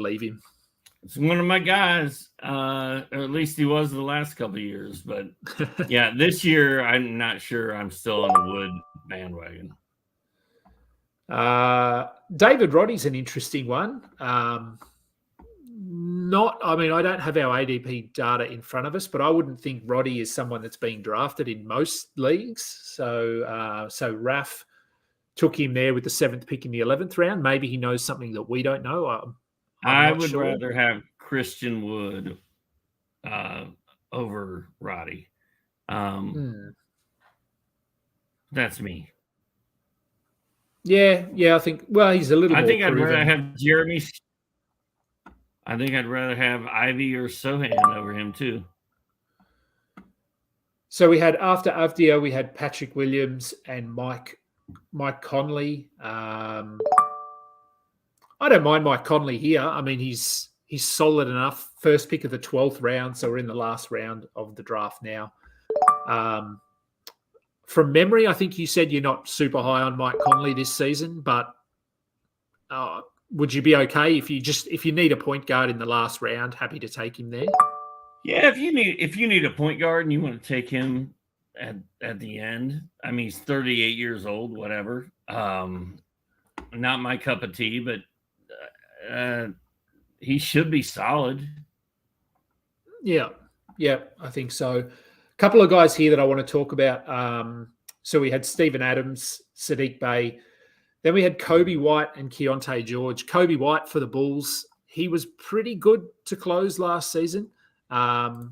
leave him? It's one of my guys, or at least he was the last couple of years. But yeah, this year I'm not sure I'm still on the Wood bandwagon. David Roddy's an interesting one. I don't have our ADP data in front of us, but I wouldn't think Roddy is someone that's being drafted in most leagues. So Raf took him there with the 7th pick in the 11th round. Maybe he knows something that we don't know. I would rather have Christian Wood over Roddy. That's me. Yeah. I think. Well, he's a little. I think I'd rather have Jeremy. I think I'd rather have Ivy or Sohan over him too. So we had after Avdia, we had Patrick Williams and Mike Conley. I don't mind Mike Conley here. I mean, he's solid enough. First pick of the 12th round, so we're in the last round of the draft now. From memory, I think you said you're not super high on Mike Conley this season, but would you be okay if you need a point guard in the last round? Happy to take him there. Yeah, if you need a point guard and you want to take him at the end, I mean, he's 38 years old, whatever. Not my cup of tea, but he should be solid. Yeah, I think so. A couple of guys here that I want to talk about. So we had Steven Adams, Sadiq Bey. Then we had Kobe White and Keontae George. Kobe White for the Bulls. He was pretty good to close last season. I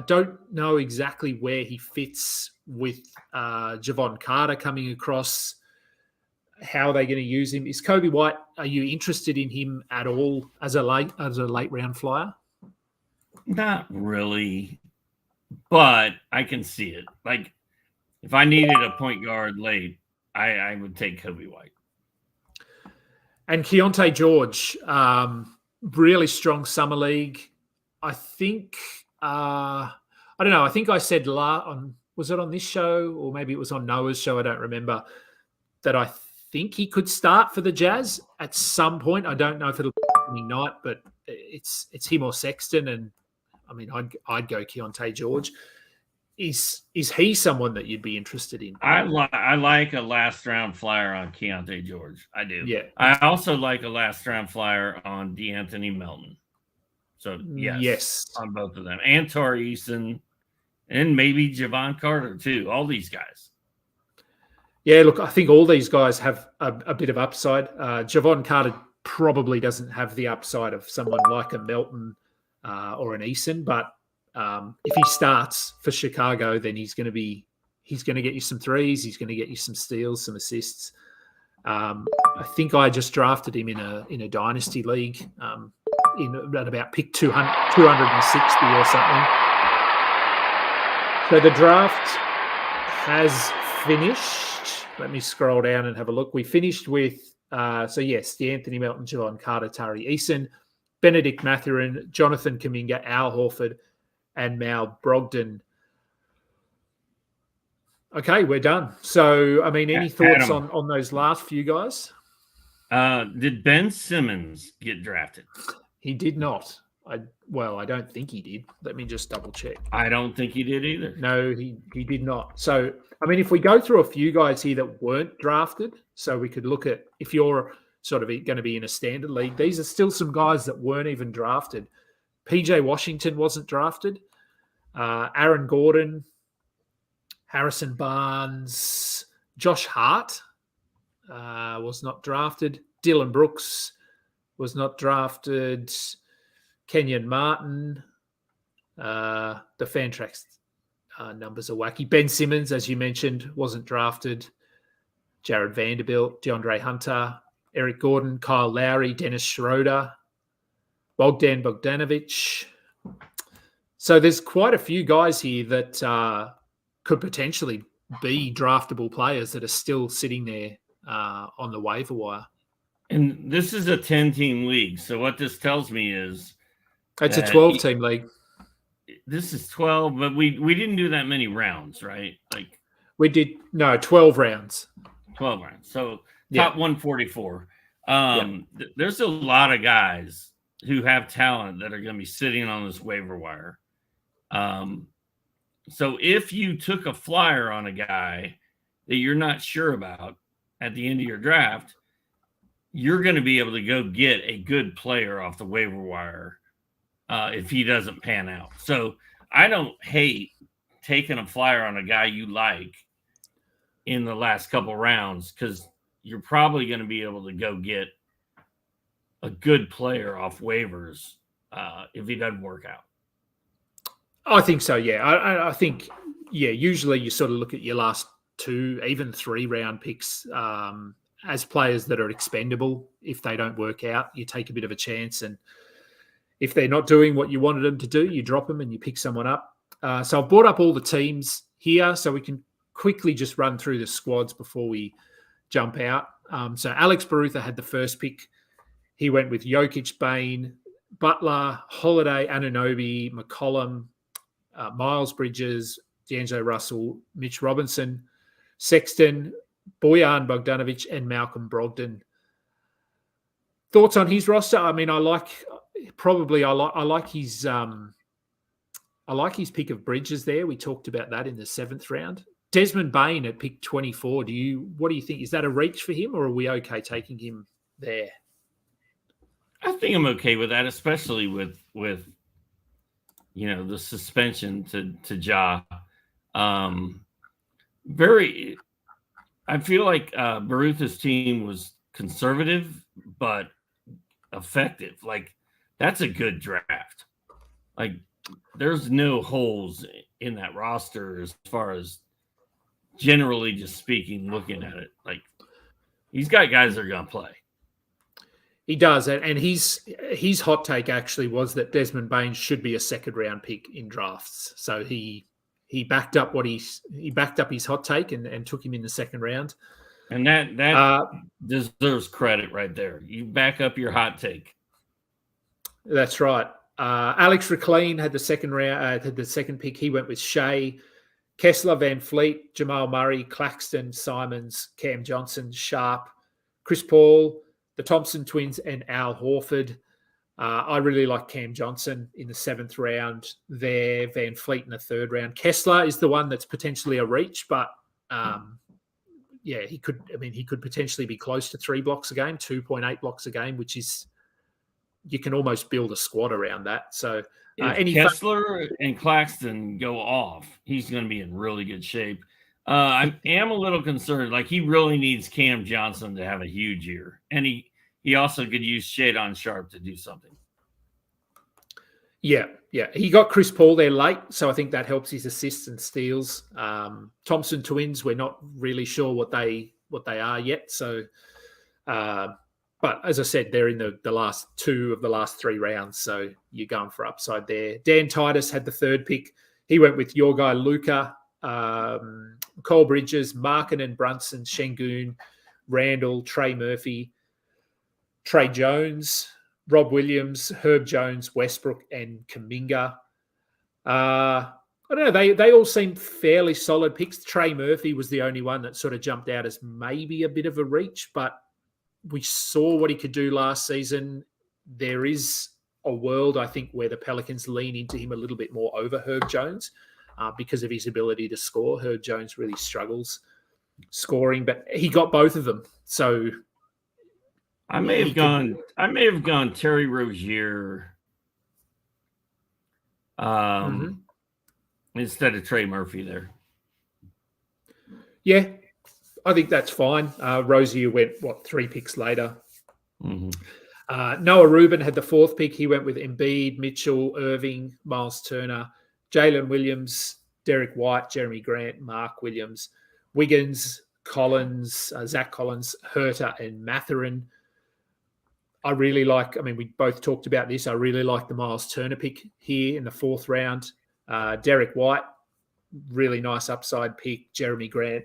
don't know exactly where he fits with Javon Carter coming across. How are they going to use him? Is Kobe White? Are you interested in him at all as a late round flyer? Not really, but I can see it. Like if I needed a point guard late, I would take Kobe White. And Keontae George, really strong summer league. I think I I don't know. I think I said was it on this show or maybe it was on Noah's show? I don't remember, that I think he could start for the Jazz at some point. I don't know if it'll be opening night, but it's him or Sexton, and I mean I'd go Keontae George. Is he someone that you'd be interested in? I like a last round flyer on Keontae George. I do. Yeah. I also like a last round flyer on DeAnthony Melton. So yes, on both of them, and Tari Eason, and maybe Javon Carter too. All these guys. Yeah, look, I think all these guys have a bit of upside. Javon Carter probably doesn't have the upside of someone like a Melton or an Eason, but if he starts for Chicago, then he's going to get you some threes. He's going to get you some steals, some assists. I think I just drafted him in a dynasty league at about pick 260 or something. So the draft has finished. Let me scroll down and have a look. We finished with, DeAnthony Melton, Javon Carter, Tari Eason, Benedict Mathurin, Jonathan Kuminga, Al Horford, and Mal Brogdon. Okay, we're done. So, I mean, any thoughts on those last few guys? Did Ben Simmons get drafted? He did not. I don't think he did. Let me just double check. I don't think he did either. No, he did not. So, I mean, if we go through a few guys here that weren't drafted, so we could look at, if you're sort of going to be in a standard league, these are still some guys that weren't even drafted. PJ Washington wasn't drafted. Aaron Gordon, Harrison Barnes, Josh Hart was not drafted. Dylan Brooks was not drafted. Kenyon Martin. The Fantrax numbers are wacky. Ben Simmons, as you mentioned, wasn't drafted. Jared Vanderbilt, DeAndre Hunter, Eric Gordon, Kyle Lowry, Dennis Schroeder, Bogdan Bogdanovic. So there's quite a few guys here that could potentially be draftable players that are still sitting there on the waiver wire. And this is a 10-team league. So what this tells me is it's a 12-team league. This is 12, but we didn't do that many rounds, right? Like we did 12 rounds. 12 rounds. So top 144. There's a lot of guys who have talent that are going to be sitting on this waiver wire. So if you took a flyer on a guy that you're not sure about at the end of your draft, you're going to be able to go get a good player off the waiver wire if he doesn't pan out. So I don't hate taking a flyer on a guy you like in the last couple rounds, because you're probably going to be able to go get a good player off waivers if he doesn't work out. I think so, yeah. I think, usually you sort of look at your last 2, even 3 round picks as players that are expendable. If they don't work out, you take a bit of a chance. And if they're not doing what you wanted them to do, you drop them and you pick someone up. So I've brought up all the teams here so we can quickly just run through the squads before we jump out. So Alex Barutha had the first pick. He went with Jokic, Bain, Butler, Holiday, Anunoby, McCollum, Miles Bridges, D'Angelo Russell, Mitch Robinson, Sexton, Bojan Bogdanovic, and Malcolm Brogdon. Thoughts on his roster? I mean, I like his pick of Bridges there. We talked about that in the 7th round. Desmond Bain at pick 24. What do you think? Is that a reach for him, or are we okay taking him there? I think I'm okay with that, especially with the suspension to Ja. I feel like Barutha's team was conservative but effective. Like, that's a good draft. Like, there's no holes in that roster as far as generally just speaking, looking at it. Like, he's got guys that are going to play. He does, and his hot take actually was that Desmond Bain should be a 2nd round pick in drafts. So he backed up his hot take and took him in the 2nd round. And that deserves credit right there. You back up your hot take. That's right. Alex Reclean had the second round, had the second pick. He went with Shea, Kessler, Van Fleet, Jamal Murray, Claxton, Simons, Cam Johnson, Sharp, Chris Paul, the Thompson twins, and Al Horford. I really like Cam Johnson in the 7th round there, Van Fleet in the 3rd round. Kessler is the one that's potentially a reach, but he could potentially be close to 3 blocks a game, 2.8 blocks a game, which is, you can almost build a squad around that. So if Kessler and Claxton go off, he's going to be in really good shape. I am a little concerned. Like, he really needs Cam Johnson to have a huge year. And he also could use Shadon Sharp to do something. Yeah. He got Chris Paul there late, so I think that helps his assists and steals. Thompson twins, we're not really sure what they are yet. So, but as I said, they're in the last 2 of the last 3 rounds, so you're going for upside there. Dan Titus had the 3rd pick. He went with your guy Luca, Cole Bridges, Markkanen, Brunson, Şengün, Randall, Trey Murphy, Trey Jones, Rob Williams, Herb Jones, Westbrook, and Kuminga. I don't know. They all seem fairly solid picks. Trey Murphy was the only one that sort of jumped out as maybe a bit of a reach, but we saw what he could do last season. There is a world, I think, where the Pelicans lean into him a little bit more over Herb Jones because of his ability to score. Herb Jones really struggles scoring, but he got both of them. So I may have gone Terry Rozier instead of Trey Murphy there. Yeah, I think that's fine. Rozier went, 3 picks later. Mm-hmm. Noah Rubin had the 4th pick. He went with Embiid, Mitchell, Irving, Miles Turner, Jalen Williams, Derek White, Jeremy Grant, Mark Williams, Wiggins, Collins, Zach Collins, Herter, and Mathurin. I really like, we both talked about this. I really like the Miles Turner pick here in the 4th round. Derek White, really nice upside pick. Jeremy Grant.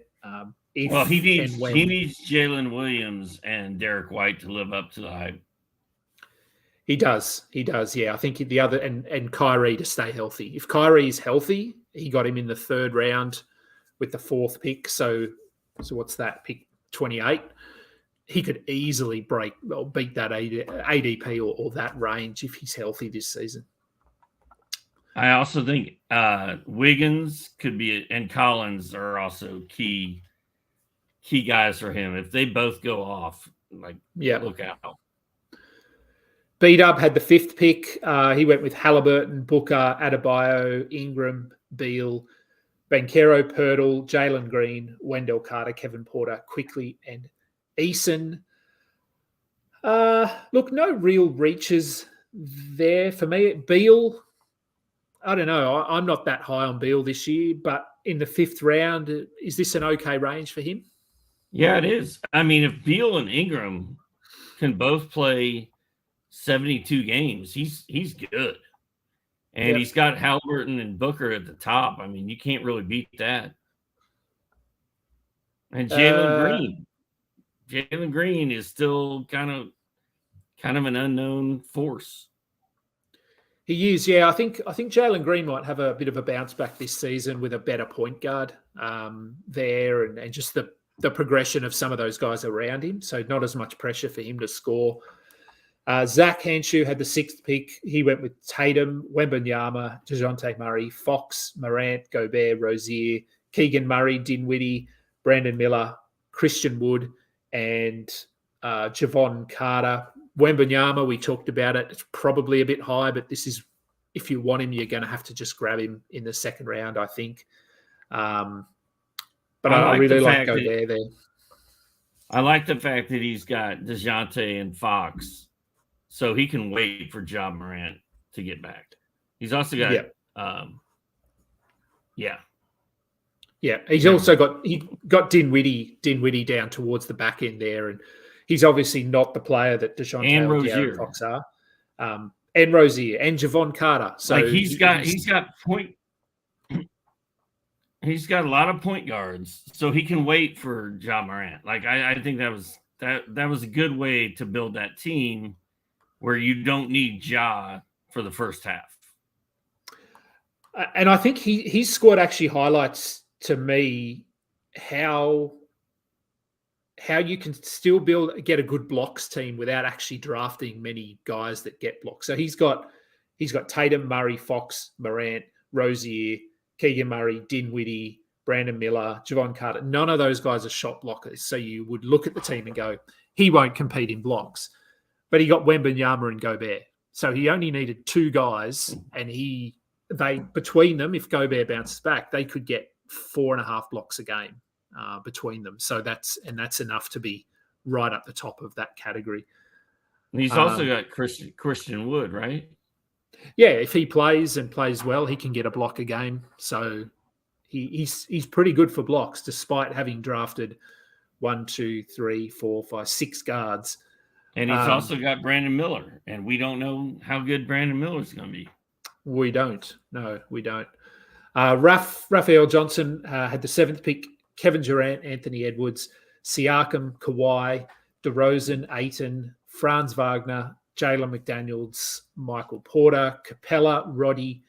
He needs Jalen Williams and Derek White to live up to the hype. He does. Yeah, I think the other and Kyrie to stay healthy. If Kyrie is healthy, he got him in the 3rd round with the 4th pick. So what's that pick? 28. He could easily beat that ADP or that range if he's healthy this season. I also think Wiggins could be, and Collins are also key guys for him. If they both go off, look out. B-Dub had the 5th pick. He went with Halliburton, Booker, Adebayo, Ingram, Beal, Banchero, Pirtle, Jalen Green, Wendell Carter, Kevin Porter, Quickly, and Eason. Look, no real reaches there for me. Beal, I don't know. I'm not that high on Beal this year, but in the 5th round, is this an okay range for him? Yeah, it is. If Beal and Ingram can both play 72 games, he's good. And he's got Halliburton and Booker at the top. You can't really beat that. And Jalen Green is still kind of an unknown force. He is, yeah. I think Jalen Green might have a bit of a bounce back this season with a better point guard there, and just the progression of some of those guys around him. So not as much pressure for him to score. Zach Hanshu had the 6th pick. He went with Tatum, Wembanyama, DeJounte Murray, Fox, Morant, Gobert, Rozier, Keegan Murray, Dinwiddie, Brandon Miller, Christian Wood, and Javon Carter. Wembanyama, we talked about it. It's probably a bit high, but this is, if you want him, you're going to have to just grab him in the 2nd round, I think. But I really like Gobert there. I like the fact that he's got DeJounte and Fox, so he can wait for Ja Morant to get back. He's also got, he's also got Dinwiddie down towards the back end there, and he's obviously not the player that DeJounte and De'Aaron Fox are, and Rozier and Javon Carter. So he's got a lot of point guards, so he can wait for Ja Morant. I think that was a good way to build that team, where you don't need Ja for the first half. And I think his squad actually highlights to me how you can still get a good blocks team without actually drafting many guys that get blocks. So he's got Tatum, Murray, Fox, Morant, Rozier, Keegan Murray, Dinwiddie, Brandon Miller, Javon Carter. None of those guys are shot blockers. So you would look at the team and go, he won't compete in blocks. But he got Wembanyama and Gobert. So he only needed 2 guys, and between them, if Gobert bounces back, they could get 4.5 blocks a game between them. So that's enough to be right up the top of that category. And he's also got Christian Wood, right? Yeah, if he plays and plays well, he can get a block a game. So he's pretty good for blocks, despite having drafted 1, 2, 3, 4, 5, 6 guards. And he's also got Brandon Miller, and we don't know how good Brandon Miller is going to be. We don't. No, we don't. Raphael Johnson had the 7th pick. Kevin Durant, Anthony Edwards, Siakam, Kawhi, DeRozan, Ayton, Franz Wagner, Jalen McDaniels, Michael Porter, Capella, Roddy,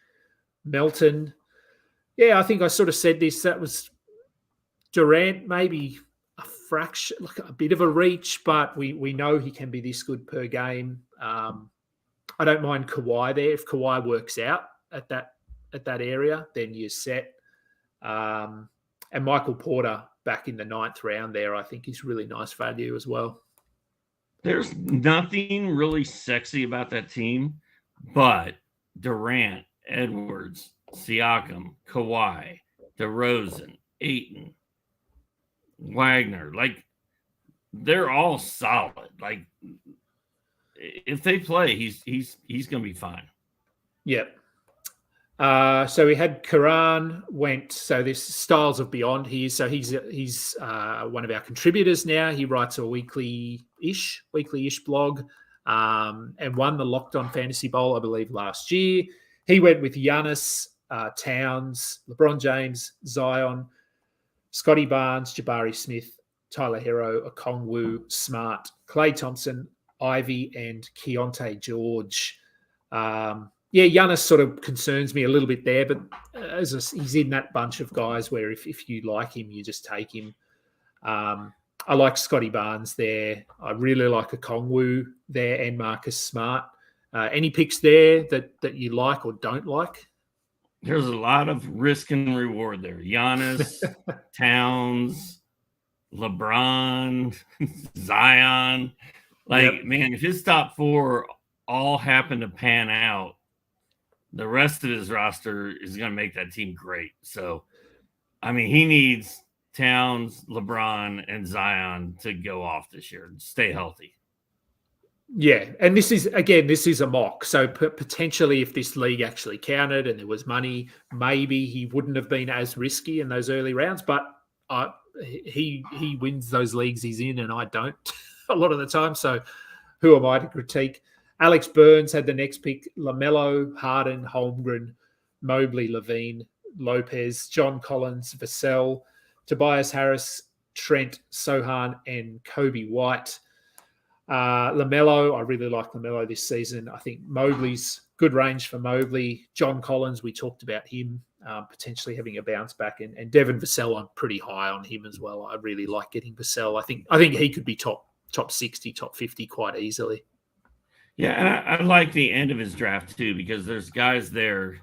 Melton. Yeah, I think I sort of said this. That was Durant, maybe a fraction, like a bit of a reach, but we know he can be this good per game. I don't mind Kawhi there. If Kawhi works out at that area, then you're set. And Michael Porter back in the 9th round there, I think is really nice value as well. There's nothing really sexy about that team, but Durant, Edwards, Siakam, Kawhi, DeRozan, Ayton, Wagner, like they're all solid. Like if they play, he's going to be fine. Yep. So we had Karan went. So this Styles of Beyond here. So he's one of our contributors now. He writes a weekly-ish blog, and won the Locked On Fantasy Bowl, I believe, last year. He went with Giannis, Towns, LeBron James, Zion, Scotty Barnes, Jabari Smith, Tyler Hero, Okongwu, Smart, Klay Thompson, Ivy, and Keontae George. Yeah, Giannis sort of concerns me a little bit there, but he's in that bunch of guys where if you like him, you just take him. I like Scotty Barnes there. I really like Okongwu there and Marcus Smart. Any picks there that you like or don't like? There's a lot of risk and reward there. Giannis, Towns, LeBron, Zion. Like, man, if his top 4 all happen to pan out, the rest of his roster is going to make that team great. So, I mean, he needs Towns, LeBron, and Zion to go off this year and stay healthy. Yeah, and this is a mock. So potentially if this league actually counted and there was money, maybe he wouldn't have been as risky in those early rounds. But he wins those leagues he's in and I don't a lot of the time. So who am I to critique? Alex Burns had the next pick. LaMelo, Harden, Holmgren, Mobley, Levine, Lopez, John Collins, Vassell, Tobias Harris, Trent, Sohan, and Kobe White. LaMelo, I really like LaMelo this season. I think Mobley's good range for Mobley. John Collins, we talked about him potentially having a bounce back, and Devin Vassell, I'm pretty high on him as well. I really like getting Vassell. I think he could be top 60, top 50 quite easily. Yeah, and I like the end of his draft too, because there's guys there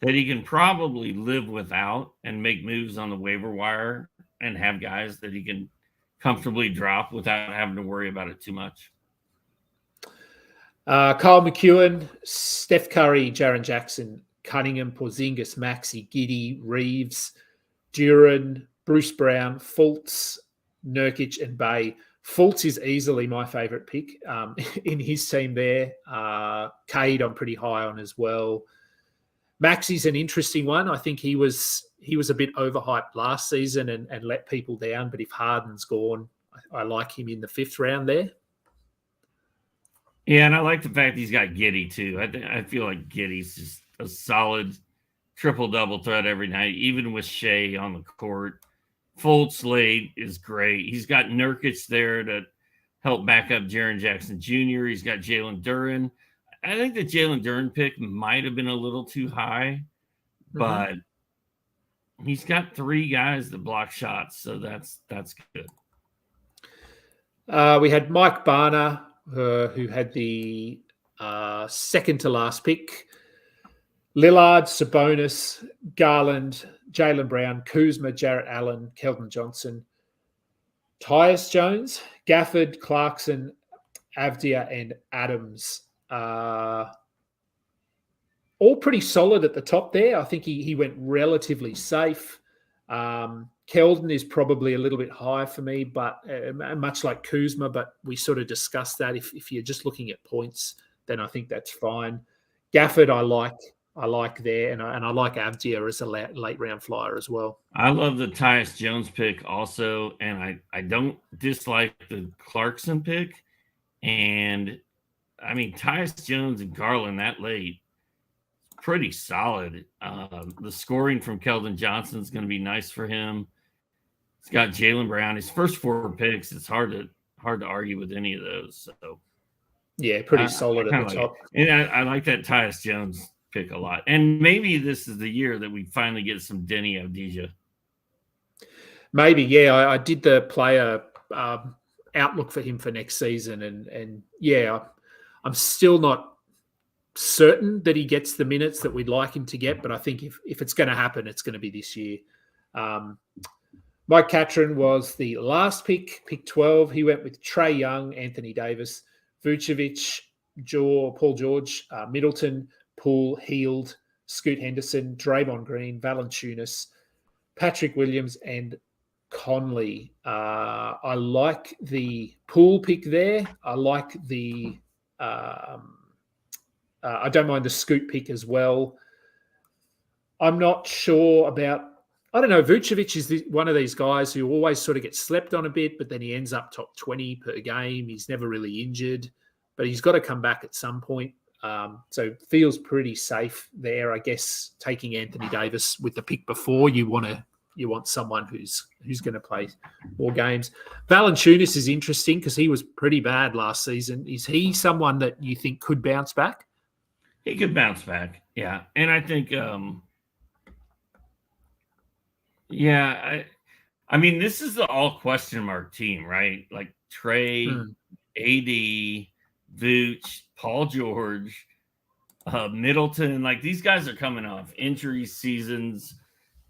that he can probably live without and make moves on the waiver wire and have guys that he can comfortably drop without having to worry about it too much. Kyle McEwen, Steph Curry, Jaren Jackson, Cunningham, Porzingis, Maxey, Giddey, Reeves, Duran, Bruce Brown, Fultz, Nurkic, and Bay. Fultz is easily my favorite pick in his team there. Cade, I'm pretty high on as well. Maxey's an interesting one. I think he was a bit overhyped last season and let people down. But if Harden's gone, I like him in the 5th round there. Yeah, and I like the fact he's got Giddey too. I feel like Giddey's just a solid triple-double threat every night, even with Shea on the court. Fultz late is great. He's got Nurkic there to help back up Jaren Jackson Jr. He's got Jalen Duren. I think the Jalen Duren pick might have been a little too high, but he's got 3 guys that block shots, so that's good. We had Mike Barner, who had the second to last pick. Lillard, Sabonis, Garland, Jaylen Brown, Kuzma, Jarrett Allen, Keldon Johnson, Tyus Jones, Gafford, Clarkson, Avdia, and Adams. All pretty solid at the top there. I think he went relatively safe. Keldon is probably a little bit high for me, but much like Kuzma, but we sort of discussed that. If you're just looking at points, then I think that's fine. Gafford, I like there, and I like Avdia as a late round flyer as well. I love the Tyus Jones pick also, and I don't dislike the Clarkson pick. And I mean, Tyus Jones and Garland that late, pretty solid. The scoring from Keldon Johnson is going to be nice for him. He's got Jaylen Brown. His first 4 picks, it's hard to argue with any of those. So yeah, pretty solid at the top. And I like that Tyus Jones pick a lot. And maybe this is the year that we finally get some Denny Avdija. Maybe, yeah. I did the player outlook for him for next season, and yeah, I'm still not certain that he gets the minutes that we'd like him to get, but I think if it's going to happen, it's going to be this year. Mike Catron was the last pick 12. He went with Trae Young, Anthony Davis, Vucevic, Paul George, Middleton, Poole, Heald, Scoot Henderson, Draymond Green, Valanciunas, Patrick Williams, and Conley. I like the Poole pick there. I like the I don't mind the Scoot pick as well. I'm not sure about, I don't know, Vucevic is one of these guys who always sort of gets slept on a bit, but then he ends up top 20 per game. He's never really injured, but he's got to come back at some point. So feels pretty safe there, I guess, taking Anthony Davis with the pick before. You want someone who's going to play more games. Valanciunas is interesting because he was pretty bad last season. Is he someone that you think could bounce back? He could bounce back, yeah. And I think, I mean, this is the all question mark team, right? Like Trae, AD, Vooch, Paul George, Middleton. Like these guys are coming off injury seasons.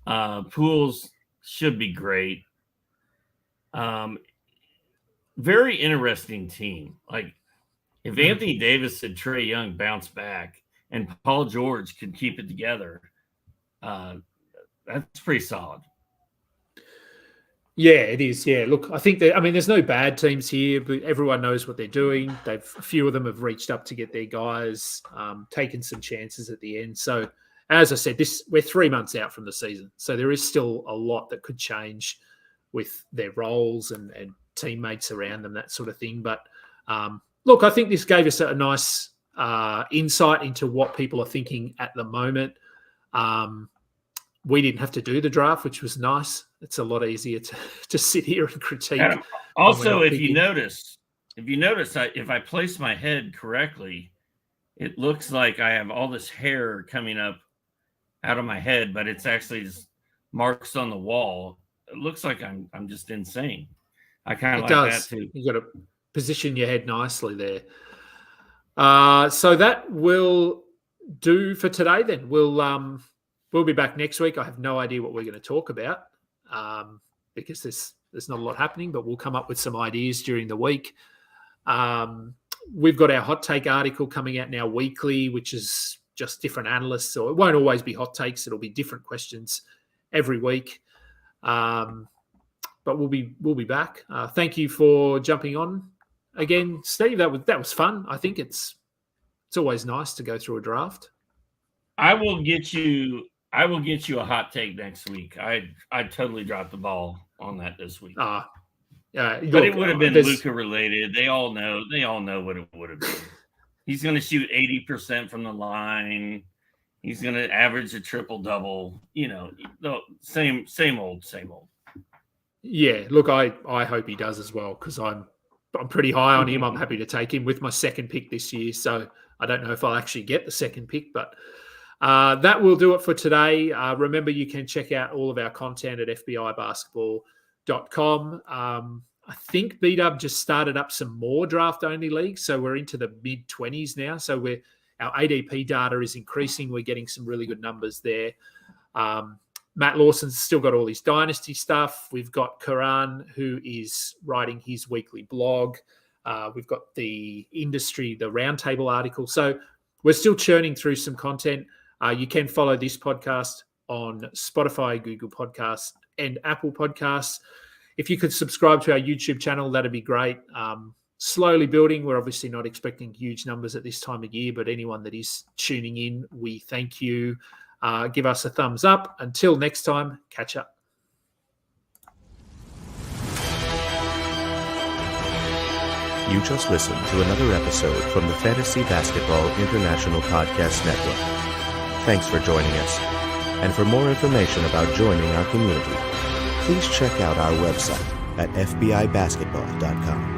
Pools should be great. Very interesting team. Like if Anthony Davis and Trae Young bounce back and Paul George could keep it together, that's pretty solid. Yeah, it is. Yeah, look, I think there's no bad teams here, but everyone knows what they're doing. A few of them have reached up to get their guys, taken some chances at the end. So, as I said, we're 3 months out from the season, so there is still a lot that could change with their roles and teammates around them, that sort of thing. But look, I think this gave us a nice insight into what people are thinking at the moment. We didn't have to do the draft, which was nice. It's a lot easier to sit here and critique. And also, if you notice, if I place my head correctly, it looks like I have all this hair coming up out of my head, but it's actually just marks on the wall. It looks like I'm just insane. I kind of like that too. You got to position your head nicely there. So that will do for today. Then we'll be back next week. I have no idea what we're going to talk about because there's not a lot happening, but we'll come up with some ideas during the week. We've got our hot take article coming out now weekly, which is just different analysts. So it won't always be hot takes. It'll be different questions every week. But we'll be back. Thank you for jumping on again, Steve. That was fun. I think it's always nice to go through a draft. I will get you a hot take next week. I totally dropped the ball on that this week. But it would have been Luka related. They all know what it would have been. He's going to shoot 80% from the line. He's going to average a triple double. Same old. Yeah, look, I hope he does as well because I'm I'm pretty high on him. I'm happy to take him with my second pick this year. So I don't know if I'll actually get the second pick, but that will do it for today. Remember, you can check out all of our content at fbibasketball.com. I think B-Dub just started up some more draft-only leagues, so we're into the mid-20s now. So our ADP data is increasing. We're getting some really good numbers there. Matt Lawson's still got all his dynasty stuff. We've got Karan, who is writing his weekly blog. We've got the industry, the roundtable article. So we're still churning through some content. You can follow this podcast on Spotify, Google Podcasts, and Apple Podcasts. If you could subscribe to our YouTube channel, that'd be great. Slowly building. We're obviously not expecting huge numbers at this time of year, but anyone that is tuning in, we thank you. Give us a thumbs up. Until next time, catch up. You just listened to another episode from the Fantasy Basketball International Podcast Network. Thanks for joining us. And for more information about joining our community, please check out our website at fbibasketball.com.